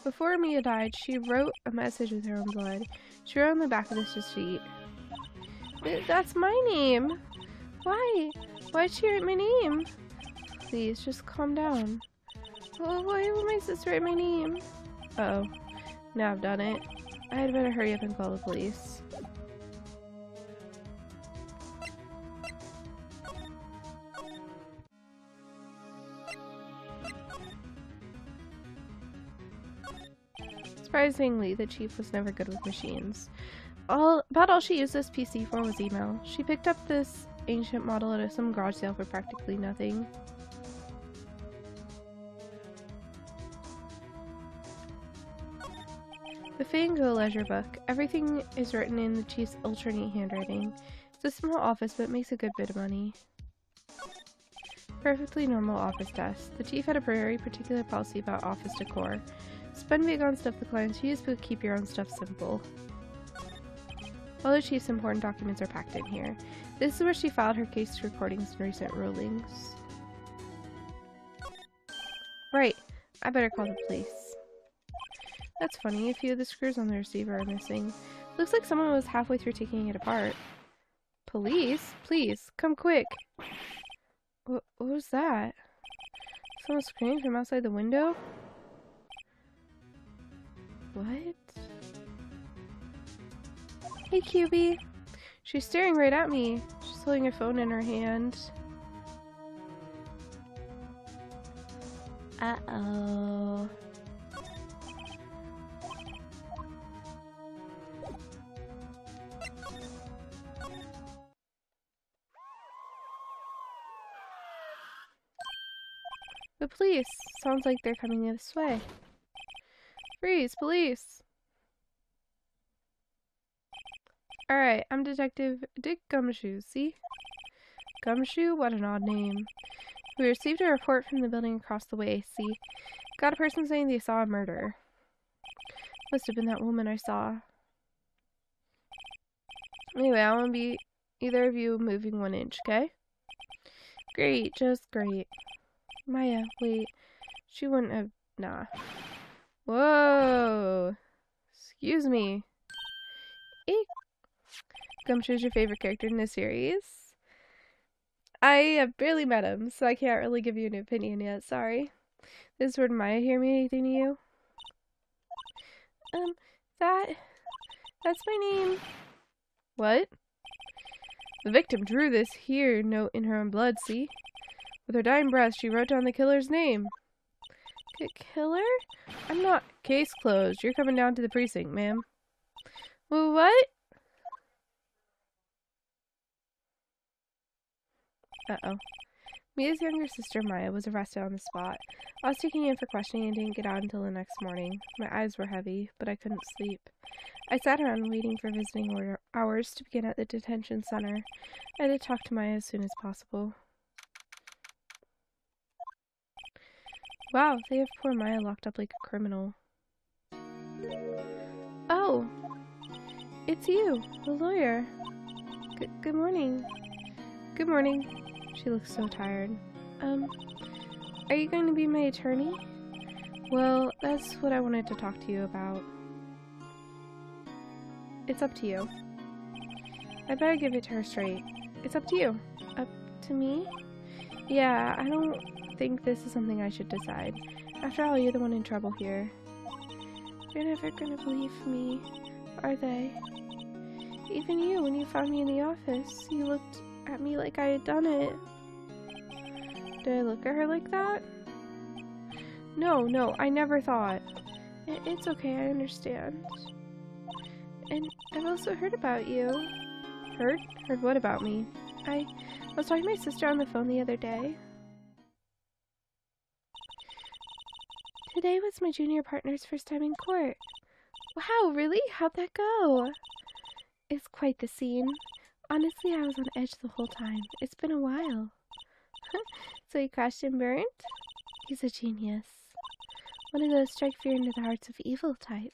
Before Mia died, she wrote a message with her own blood. She wrote on the back of this receipt. That's my name! Why? Why'd she write my name? Please, just calm down. Well, why would my sister write my name? Uh-oh. Now I've done it. I had better hurry up and call the police. Surprisingly, the chief was never good with machines. About all she used this PC for was email. She picked up this ancient model at some garage sale for practically nothing. The Fango ledger book. Everything is written in the chief's ultra neat handwriting. It's a small office, but it makes a good bit of money. Perfectly normal office desk. The chief had a very particular policy about office decor. Spend big on stuff the clients use, but keep your own stuff simple. All the chief's important documents are packed in here. This is where she filed her case recordings and recent rulings. Right. I better call the police. That's funny, a few of the screws on the receiver are missing. Looks like someone was halfway through taking it apart. Police? Please, come quick! What was that? Someone screamed from outside the window? What? Hey, QB! She's staring right at me. She's holding her phone in her hand. Uh-oh. The police! Sounds like they're coming this way. Freeze! Police! Alright, I'm Detective Dick Gumshoe, see? Gumshoe? What an odd name. We received a report from the building across the way, see? Got a person saying they saw a murder. Must have been that woman I saw. Anyway, I won't be either of you moving 1 inch, okay? Great, just great. Maya, wait. She wouldn't have... Nah. Whoa! Excuse me. Eek. Gumshoe's your favorite character in the series? I have barely met him, so I can't really give you an opinion yet, sorry. Does word Maya hear me anything to you? That's my name. What? The victim drew this here note in her own blood, see? With her dying breath, she wrote down the killer's name. Killer? I'm not... Case closed. You're coming down to the precinct, ma'am. Well, what? Uh-oh. Mia's younger sister, Maya, was arrested on the spot. I was taken in for questioning and didn't get out until the next morning. My eyes were heavy, but I couldn't sleep. I sat around waiting for visiting hours to begin at the detention center. I had to talk to Maya as soon as possible. Wow, they have poor Maya locked up like a criminal. Oh! It's you, the lawyer. Good morning. Good morning. She looks so tired. Are you going to be my attorney? Well, that's what I wanted to talk to you about. It's up to you. I better give it to her straight. It's up to you. Up to me? Yeah, I don't think this is something I should decide. After all, you're the one in trouble here. They're never gonna believe me, are they? Even you, when you found me in the office, you looked at me like I had done it. Did I look at her like that? No, I never thought. It's okay, I understand. And I've also heard about you. Heard? Heard what about me? I was talking to my sister on the phone the other day. Today was my junior partner's first time in court. Wow, really? How'd that go? It's quite the scene. Honestly, I was on edge the whole time. It's been a while. So he crashed and burned? He's a genius. One of those strike fear into the hearts of evil types.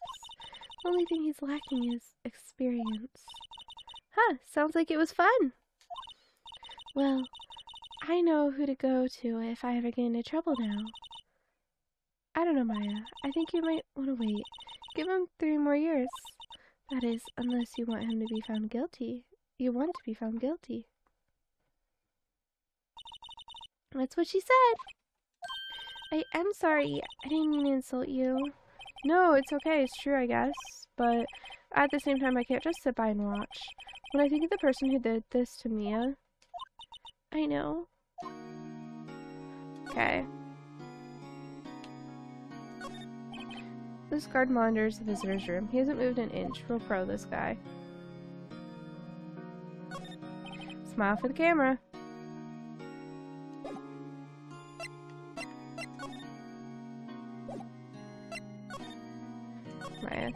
The only thing he's lacking is experience. Huh, sounds like it was fun. Well, I know who to go to if I ever get into trouble now. I don't know, Maya. I think you might want to wait. Give him 3 more years. That is, unless you want him to be found guilty. You want to be found guilty. That's what she said. I am sorry. I didn't mean to insult you. No, it's okay. It's true, I guess. But at the same time, I can't just sit by and watch. When I think of the person who did this to Mia... I know. Okay. This guard monitors the visitor's room. He hasn't moved an inch. Real pro, this guy. Smile for the camera. Maya,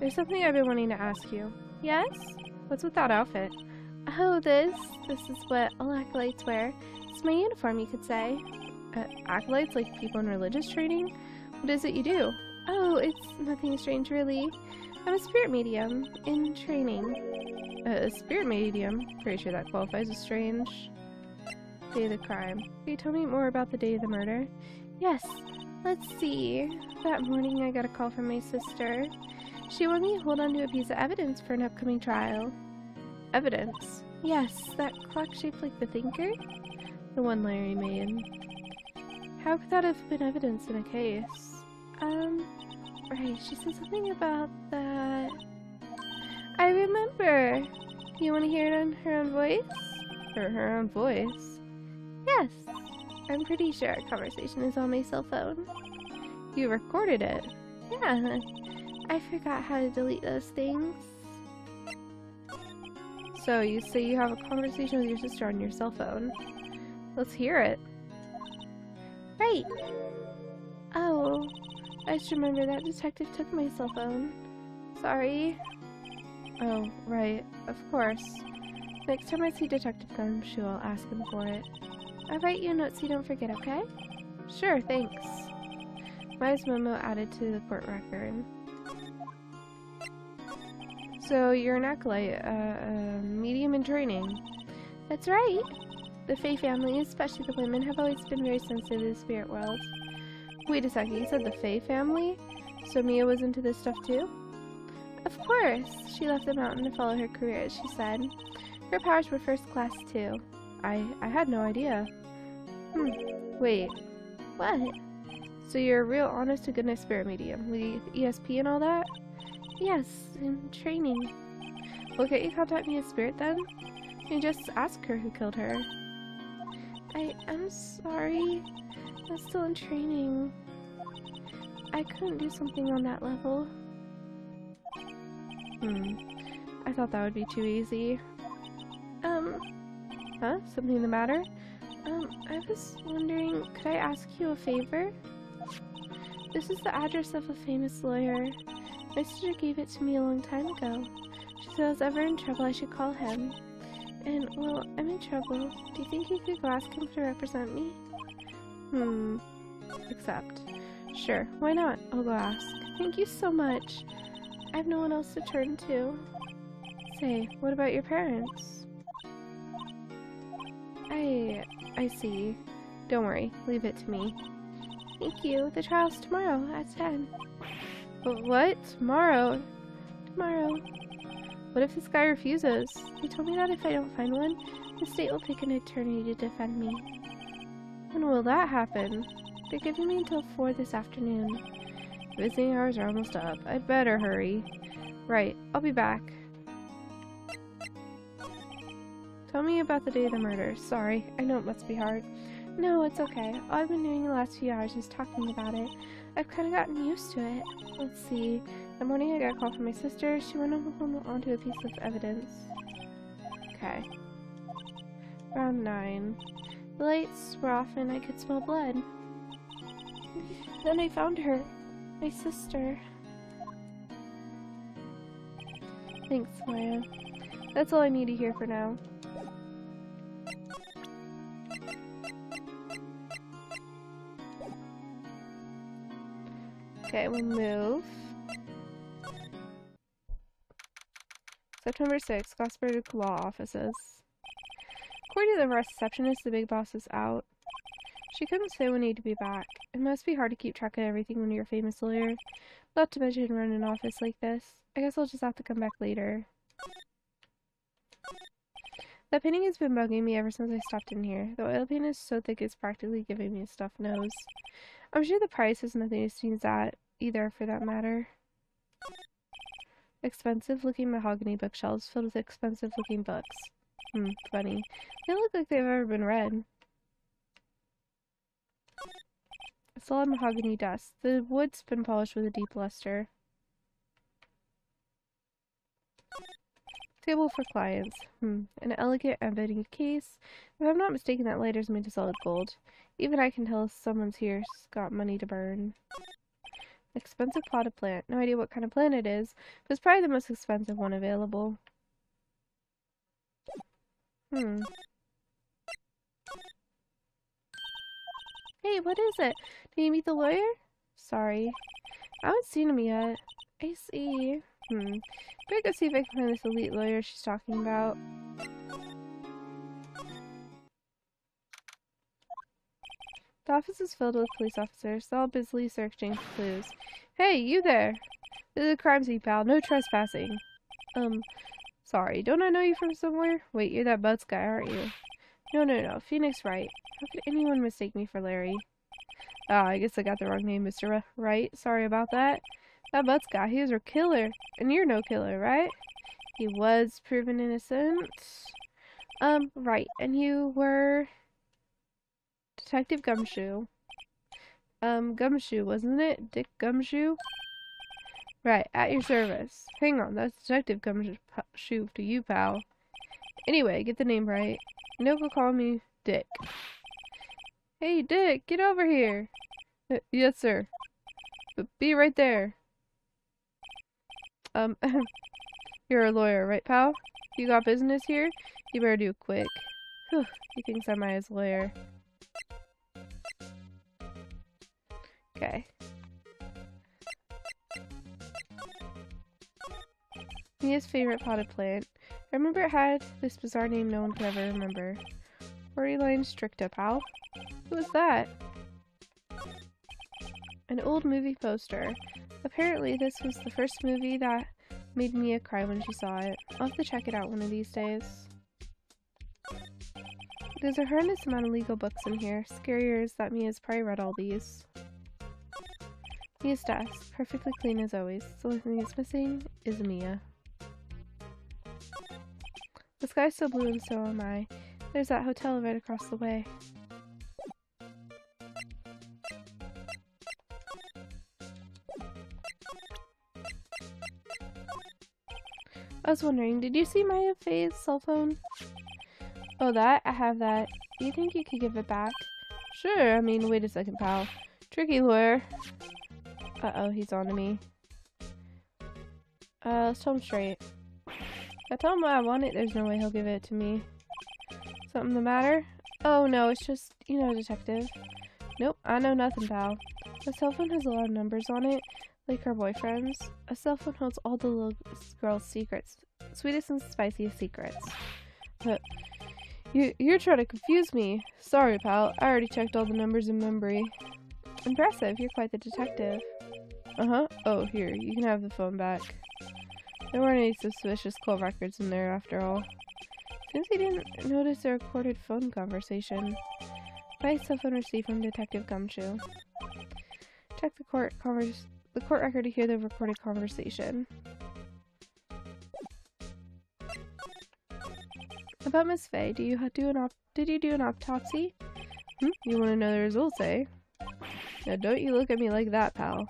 there's something I've been wanting to ask you. Yes? What's with that outfit? Oh, this is what all acolytes wear. It's my uniform, you could say. Acolytes, like people in religious training? What is it you do? Oh, it's nothing strange, really. I'm a spirit medium in training. A spirit medium? Pretty sure that qualifies as strange. Day of the crime. Can you tell me more about the day of the murder? Yes. Let's see. That morning I got a call from my sister. She wanted me to hold on to a piece of evidence for an upcoming trial. Evidence? Yes, that clock shaped like the thinker? The one Larry made. How could that have been evidence in a case? Right, she said something about that. I remember! You want to hear it in her own voice? Her own voice? Yes. I'm pretty sure our conversation is on my cell phone. You recorded it? Yeah. I forgot how to delete those things. So, you say you have a conversation with your sister on your cell phone. Let's hear it. Right. Oh, I just remember that detective took my cell phone. Sorry. Oh, right. Of course. Next time I see Detective Gumshoe, I'll ask him for it. I'll write you a note so you don't forget, okay? Sure, thanks. Maya's memo added to the court record. So, you're an acolyte, medium in training. That's right. The Fae family, especially the women, have always been very sensitive to the spirit world. Wait a second, you said the Fae family? So Mia was into this stuff too? Of course. She left the mountain to follow her career, as she said. Her powers were first class too. I had no idea. Wait. What? So you're a real honest-to-goodness spirit medium, with ESP and all that? Yes, in training. Well, can't you contact me as spirit then? And just ask her who killed her. I'm sorry. I'm still in training. I couldn't do something on that level. I thought that would be too easy. Huh? Something the matter? I was wondering, could I ask you a favor? This is the address of a famous lawyer. My sister gave it to me a long time ago. She said I was ever in trouble I should call him. And, well, I'm in trouble. Do you think you could go ask him to represent me? Accept. Sure, why not? I'll go ask. Thank you so much. I have no one else to turn to. Say, what about your parents? I see. Don't worry, leave it to me. Thank you. The trial's tomorrow at 10. But what? Tomorrow? Tomorrow. What if this guy refuses? He told me that if I don't find one, the state will pick an attorney to defend me. When will that happen? They're giving me until 4 this afternoon. Visiting hours are almost up. I'd better hurry. Right, I'll be back. Tell me about the day of the murder. Sorry, I know it must be hard. No, it's okay. All I've been doing the last few hours is talking about it. I've kind of gotten used to it. Let's see. That morning I got a call from my sister. She went onto a piece of evidence. Okay. Around 9. The lights were off and I could smell blood. Then I found her. My sister. Thanks, Maya. That's all I need to hear for now. Okay, we'll move. September 6th, Glasberg Law Offices. According to the receptionist, the big boss is out. She couldn't say when he'd be back. It must be hard to keep track of everything when you're a famous lawyer. Not to mention run an office like this. I guess I'll just have to come back later. That painting has been bugging me ever since I stopped in here. The oil paint is so thick it's practically giving me a stuffed nose. I'm sure the price has nothing to sneeze at, either for that matter. Expensive looking mahogany bookshelves filled with expensive looking books. Funny. They look like they've ever been read. A solid mahogany desk. The wood's been polished with a deep luster. Table for clients. An elegant ebony case. If I'm not mistaken, that lighter's made of solid gold. Even I can tell someone's here's got money to burn. Expensive potted plant. No idea what kind of plant it is, but it's probably the most expensive one available. Hey, what is it? Did you meet the lawyer? Sorry. I haven't seen him yet. I see. Better go see if I can find this elite lawyer she's talking about. The office is filled with police officers, all busily searching for clues. Hey, you there! This is a crime scene, pal. No trespassing. Sorry. Don't I know you from somewhere? Wait, you're that Butts guy, aren't you? No. Phoenix Wright. How could anyone mistake me for Larry? Ah, I guess I got the wrong name, Mr. Wright. Sorry about that. That Butts guy, he was a killer. And you're no killer, right? He was proven innocent. Right. And you were... Detective Gumshoe. Gumshoe, wasn't it? Dick Gumshoe? Right, at your service. Hang on, that's Detective Gumshoe to you, pal. Anyway, get the name right. No one call me Dick. Hey, Dick, get over here. Yes, sir. But be right there. You're a lawyer, right, pal? You got business here? You better do it quick. Whew, he thinks I'm his lawyer. Okay. Mia's favorite potted plant. I remember it had this bizarre name no one could ever remember. Storyline Stricta, pal. Who was that? An old movie poster. Apparently this was the first movie that made Mia cry when she saw it. I'll have to check it out one of these days. There's a horrendous amount of legal books in here. Scarier is that Mia's probably read all these. Mia's desk, perfectly clean as always. The only thing that's missing is Mia. The sky's so blue and so am I. There's that hotel right across the way. I was wondering, did you see Maya Faye's cell phone? Oh, that? I have that. Do you think you could give it back? Sure, I mean, wait a second, pal. Tricky lawyer. Uh-oh, he's on to me. Let's tell him straight. If I tell him I want it, there's no way he'll give it to me. Something the matter? Oh, no, it's just, you know, detective. Nope, I know nothing, pal. My cell phone has a lot of numbers on it, like her boyfriend's. A cell phone holds all the little girl's secrets. Sweetest and spiciest secrets. But you're trying to confuse me. Sorry, pal. I already checked all the numbers in memory. Impressive. You're quite the detective. Uh-huh. Oh, here. You can have the phone back. There weren't any suspicious call records in there after all. Since he didn't notice a recorded phone conversation. My cell phone received from Detective Gumshoe. Check the court record to hear the recorded conversation. About Miss Faye, did you do an autopsy? You want to know the results, eh? Now don't you look at me like that, pal.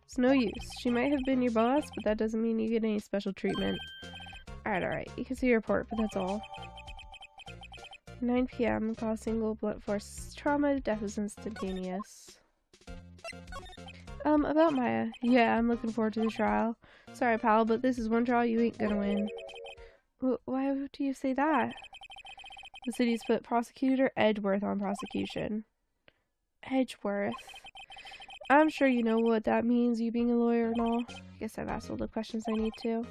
It's no use. She might have been your boss, but that doesn't mean you get any special treatment. Alright. You can see your report, but that's all. 9 p.m. Cause single blunt force trauma. Death is instantaneous. About Maya. Yeah, I'm looking forward to the trial. Sorry, pal, but this is one trial you ain't gonna win. Why do you say that? The city's put Prosecutor Edgeworth on prosecution. Edgeworth. I'm sure you know what that means, you being a lawyer and all. I guess I've asked all the questions I need to.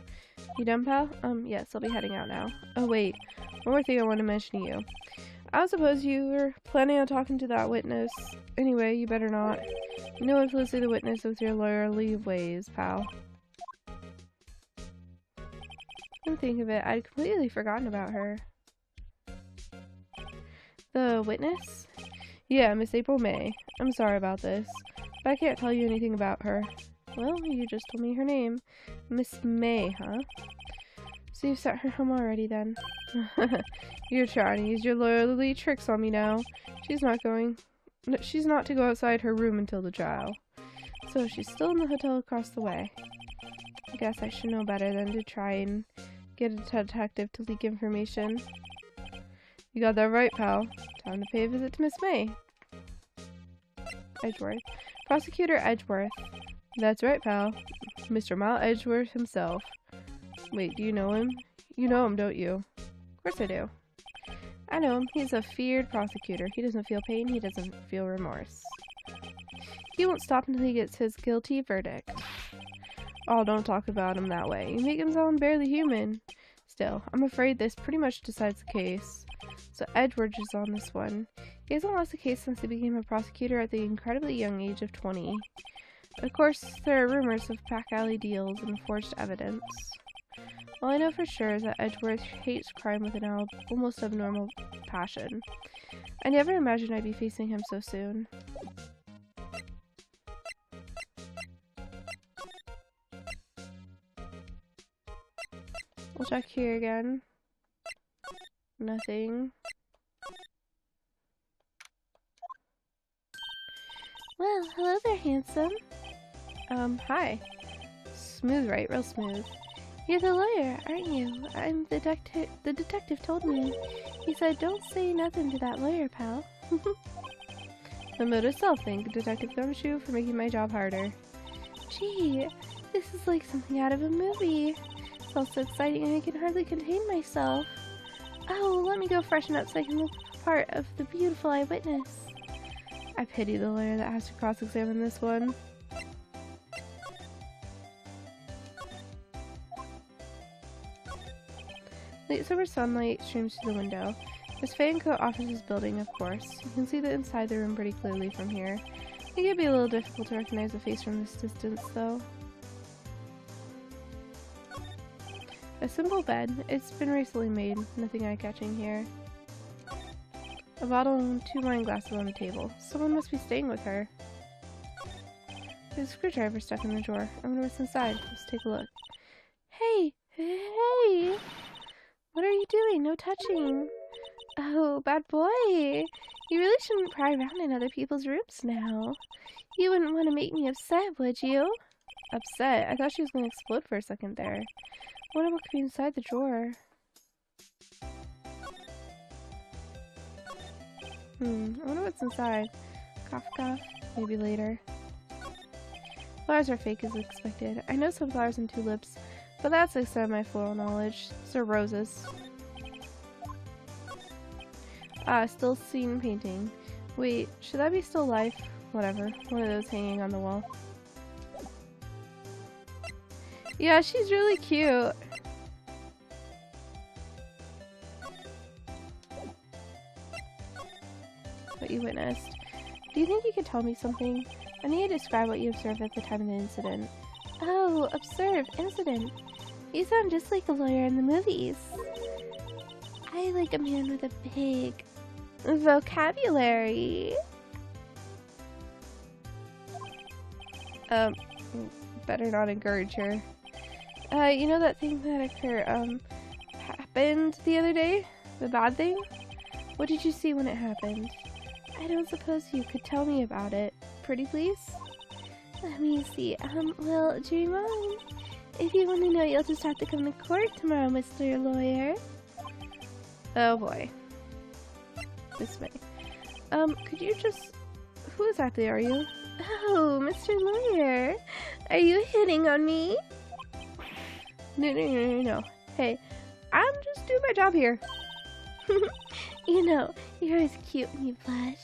You done, pal? Yes, I'll be heading out now. Oh, wait. One more thing I want to mention to you. I suppose you were planning on talking to that witness. Anyway, you better not. You know what closely the witness with your lawyerly ways, pal. Come think of it, I'd completely forgotten about her. The witness? Yeah, Miss April May. I'm sorry about this, but I can't tell you anything about her. Well, you just told me her name. Miss May, huh? So you've sent her home already, then? You're trying to use your lawyerly tricks on me now. She's not to go outside her room until the trial. So she's still in the hotel across the way. I guess I should know better than to try and get a detective to leak information. You got that right, pal. Time to pay a visit to Miss May. Edgeworth. Prosecutor Edgeworth. That's right, pal. Mr. Mal Edgeworth himself. Wait, do you know him? You know him, don't you? Of course I do. I know him. He's a feared prosecutor. He doesn't feel pain. He doesn't feel remorse. He won't stop until he gets his guilty verdict. Oh, don't talk about him that way. You make him sound barely human. Still, I'm afraid this pretty much decides the case. So Edward is on this one. He hasn't lost a case since he became a prosecutor at the incredibly young age of 20. Of course, there are rumors of back alley deals and forged evidence. All I know for sure is that Edgeworth hates crime with an almost abnormal passion. I never imagined I'd be facing him so soon. We'll check here again. Nothing. Well, hello there, handsome. Hi. Smooth, right? Real smooth. You're the lawyer, aren't you? I'm the detective. The detective told me. He said, don't say nothing to that lawyer, pal. The motive self think Detective Gumshoe for making my job harder. Gee, this is like something out of a movie. It's all so exciting I can hardly contain myself. Oh, let me go freshen up so I can look part of the beautiful eyewitness. I pity the lawyer that has to cross-examine this one. Late summer sunlight streams through the window. This Fancoat offices building, of course. You can see the inside of the room pretty clearly from here. I think it'd be a little difficult to recognize the face from this distance, though. A simple bed. It's been recently made. Nothing eye-catching here. A bottle and 2 wine glasses on the table. Someone must be staying with her. There's a screwdriver stuck in the drawer. I wonder what's inside. Let's take a look. Hey! Hey! What are you doing? No touching! Oh, bad boy! You really shouldn't pry around in other people's rooms now. You wouldn't want to make me upset, would you? Upset? I thought she was going to explode for a second there. I wonder what could be inside the drawer. I wonder what's inside. Cough cough. Maybe later. Flowers are fake as expected. I know sunflowers and tulips, but that's the extent of my floral knowledge. These are roses. Ah, still seen painting. Wait, should that be still life? Whatever. One of those hanging on the wall. Yeah, she's really cute. What you witnessed. Do you think you could tell me something? I need to describe what you observed at the time of the incident. Oh, observe, incident. You sound just like a lawyer in the movies. I like a man with a big vocabulary. Better not encourage her. You know that thing that happened the other day? The bad thing? What did you see when it happened? I don't suppose you could tell me about it. Pretty please? Let me see. Well, do you mind? If you want to know, you'll just have to come to court tomorrow, Mr. Lawyer. Oh boy. This way. Could you just... Who exactly are you? Oh, Mr. Lawyer. Are you hitting on me? No. Hey, I'm doing my job here. You know, you're always cute when you blush.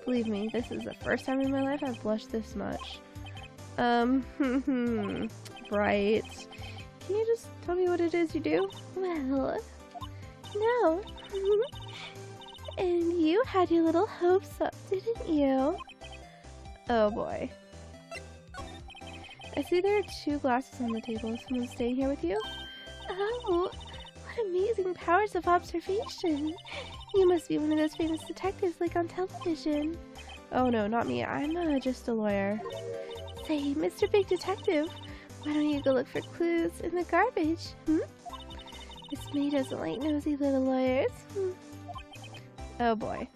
Believe me, this is the first time in my life I've blushed this much. Right. Can you just tell me what it is you do? Well, no. And you had your little hopes up, didn't you? Oh boy. I see there are 2 glasses on the table. Is someone staying here with you? Oh, what amazing powers of observation. You must be one of those famous detectives like on television. Oh no, not me. I'm just a lawyer. Say, Mr. Big Detective, why don't you go look for clues in the garbage? Miss May doesn't like nosy little lawyers. Oh boy.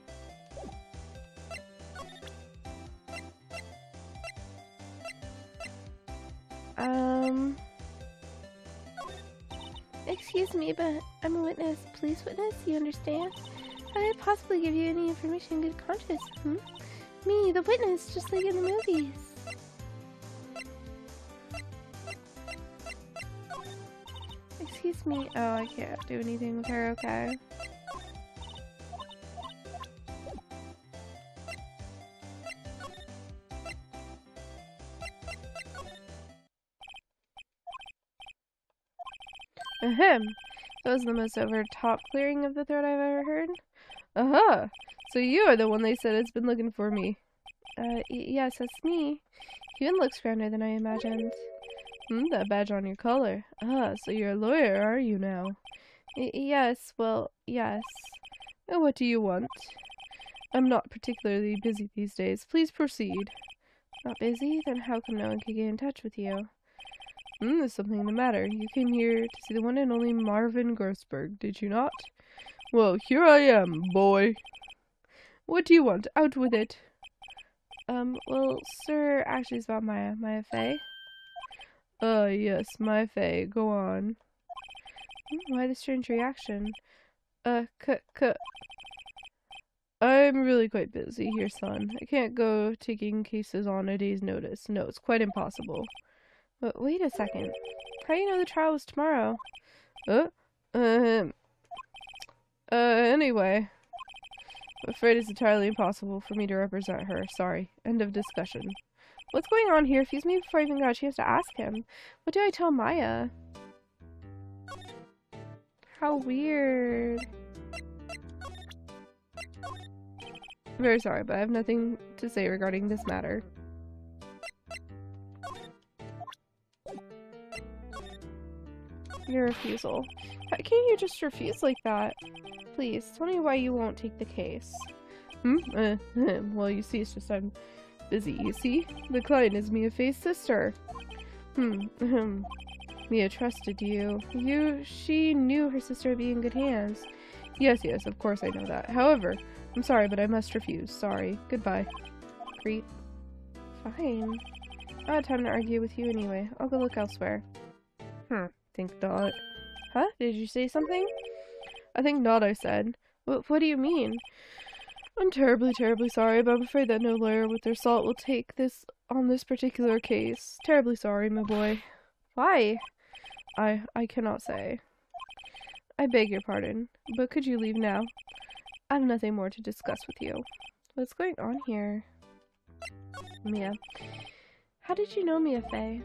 Excuse me, but I'm a witness. Police witness, you understand? How could I possibly give you any information in good conscience? Me, the witness, just like in the movies. Excuse me. Oh, I can't do anything with her, okay. Ahem. That was the most over-top clearing of the throat I've ever heard. Aha! So you are the one they said has been looking for me. Yes, that's me. You even looks grounder than I imagined. That badge on your collar. Ah, so you're a lawyer, are you now? Yes, well, yes. And what do you want? I'm not particularly busy these days. Please proceed. Not busy? Then how come no one could get in touch with you? There's something the matter. You came here to see the one and only Marvin Grossberg, did you not? Well, here I am, boy. What do you want? Out with it. Well, sir, actually it's about my FA. Yes, my FA. Go on. Why the strange reaction? I'm really quite busy here, son. I can't go taking cases on a day's notice. No, it's quite impossible. But wait a second. How do you know the trial was tomorrow? Anyway. I'm afraid it's entirely impossible for me to represent her. Sorry. End of discussion. What's going on here? Excuse me before I even got a chance to ask him. What do I tell Maya? How weird. I'm very sorry, but I have nothing to say regarding this matter. Your refusal. How can you just refuse like that? Please, tell me why you won't take the case. Well, you see, it's just I'm busy, you see? The client is Mia Faye's sister. Mia trusted you. She knew her sister would be in good hands. Yes, of course I know that. However, I'm sorry, but I must refuse. Sorry. Goodbye. Creep. Fine. I don't have time to argue with you anyway. I'll go look elsewhere. Think not. Huh? Did you say something? I think not, I said. What do you mean? I'm terribly, terribly sorry, but I'm afraid that no lawyer with their salt will take this on this particular case. Terribly sorry, my boy. Why? I cannot say. I beg your pardon, but could you leave now? I have nothing more to discuss with you. What's going on here? Mia. How did you know Mia Faye?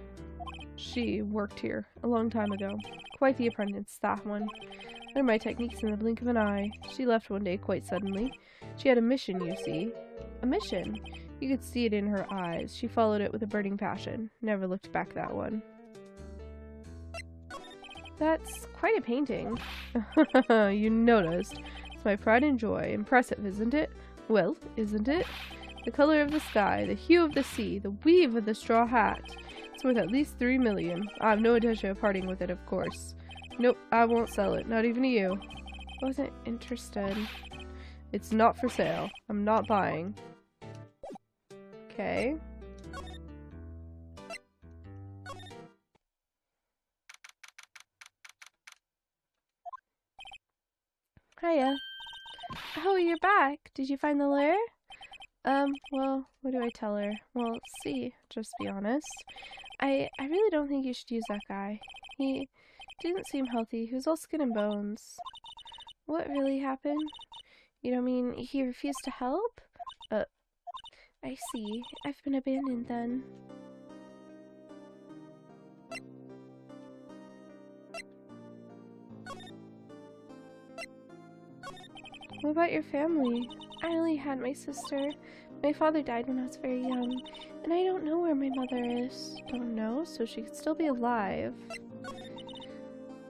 She worked here a long time ago. Quite the apprentice, that one. Learned my techniques in the blink of an eye. She left one day quite suddenly. She had a mission, you see. A mission? You could see it in her eyes. She followed it with a burning passion. Never looked back, that one. That's quite a painting. You noticed. It's my pride and joy. Impressive, isn't it? Well, isn't it? The color of the sky, the hue of the sea, the weave of the straw hat. It's worth at least 3 million. I have no intention of parting with it, of course. Nope, I won't sell it. Not even to you. I wasn't interested. It's not for sale. I'm not buying. Okay. Hiya. Oh, you're back. Did you find the lawyer? Well, what do I tell her? Well, see, just be honest. I really don't think you should use that guy. He Didn't seem healthy. He was all skin and bones. What really happened? You don't mean he refused to help? I see. I've been abandoned then. What about your family? I only had my sister. My father died when I was very young, and I don't know where my mother is. Don't know, so she could still be alive.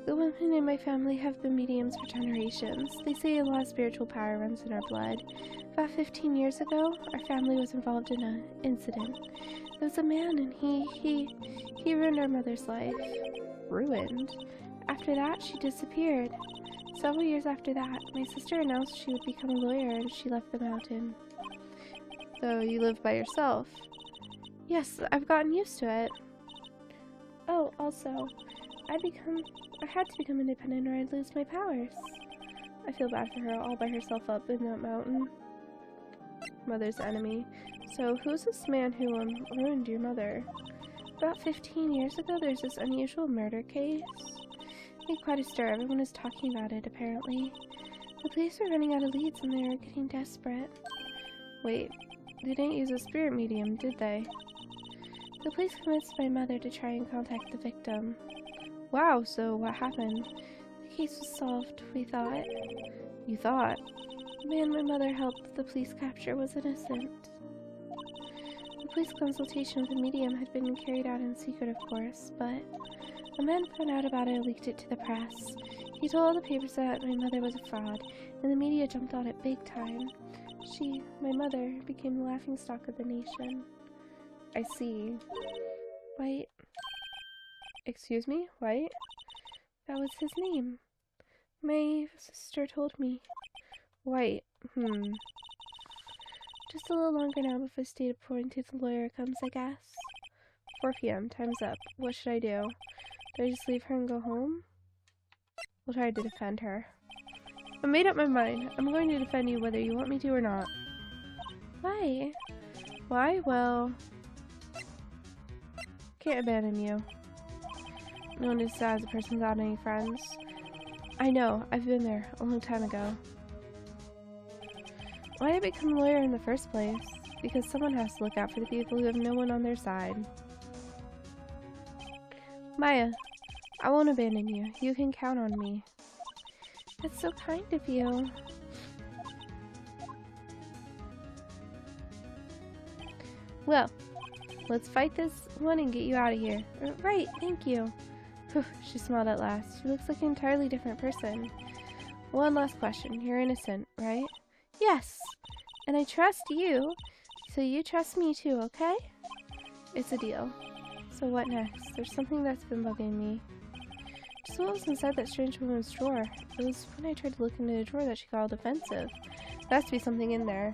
The women in my family have been mediums for generations. They say a lot of spiritual power runs in our blood. About 15 years ago, our family was involved in an incident. There was a man, and he ruined our mother's life. Ruined? After that, she disappeared. Several years after that, my sister announced she would become a lawyer, and she left the mountain. So you live by yourself? Yes, I've gotten used to it. Oh, also, I had to become independent or I'd lose my powers. I feel bad for her, all by herself up in that mountain. Mother's enemy. So who's this man who ruined your mother? About 15 years ago, there's this unusual murder case. Made quite a stir. Everyone is talking about it, apparently. The police were running out of leads and they were getting desperate. Wait, they didn't use a spirit medium, did they? The police convinced my mother to try and contact the victim. Wow, so what happened? The case was solved, we thought. You thought? The man my mother helped the police capture was innocent. The police consultation with the medium had been carried out in secret, of course, but a man found out about it and leaked it to the press. He told all the papers that my mother was a fraud, and the media jumped on it big time. My mother, became the laughingstock of the nation. I see. White. Excuse me? White? That was his name. My sister told me. White. Just a little longer now before state appointed lawyer comes, I guess. 4 p.m. Time's up. What should I do? Do I just leave her and go home? We'll try to defend her. I made up my mind. I'm going to defend you whether you want me to or not. Why? Why? Well, can't abandon you. No one is sad as a person without any friends. I know. I've been there a long time ago. Why did I become a lawyer in the first place? Because someone has to look out for the people who have no one on their side. Maya, I won't abandon you. You can count on me. That's so kind of you. Well, let's fight this one and get you out of here. Right, thank you. She smiled at last. She looks like an entirely different person. One last question. You're innocent, right? Yes! And I trust you, so you trust me too, okay? It's a deal. So what next? There's something that's been bugging me. Just what was inside that strange woman's drawer? It was when I tried to look into the drawer that she called offensive. There has to be something in there.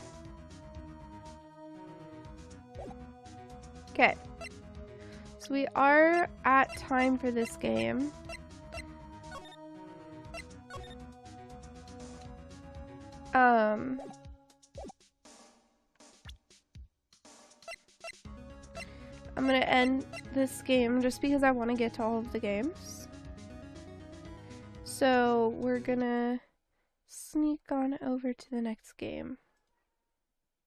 Okay. So we are at time for this game. I'm gonna end this game just because I want to get to all of the games. So we're gonna sneak on over to the next game.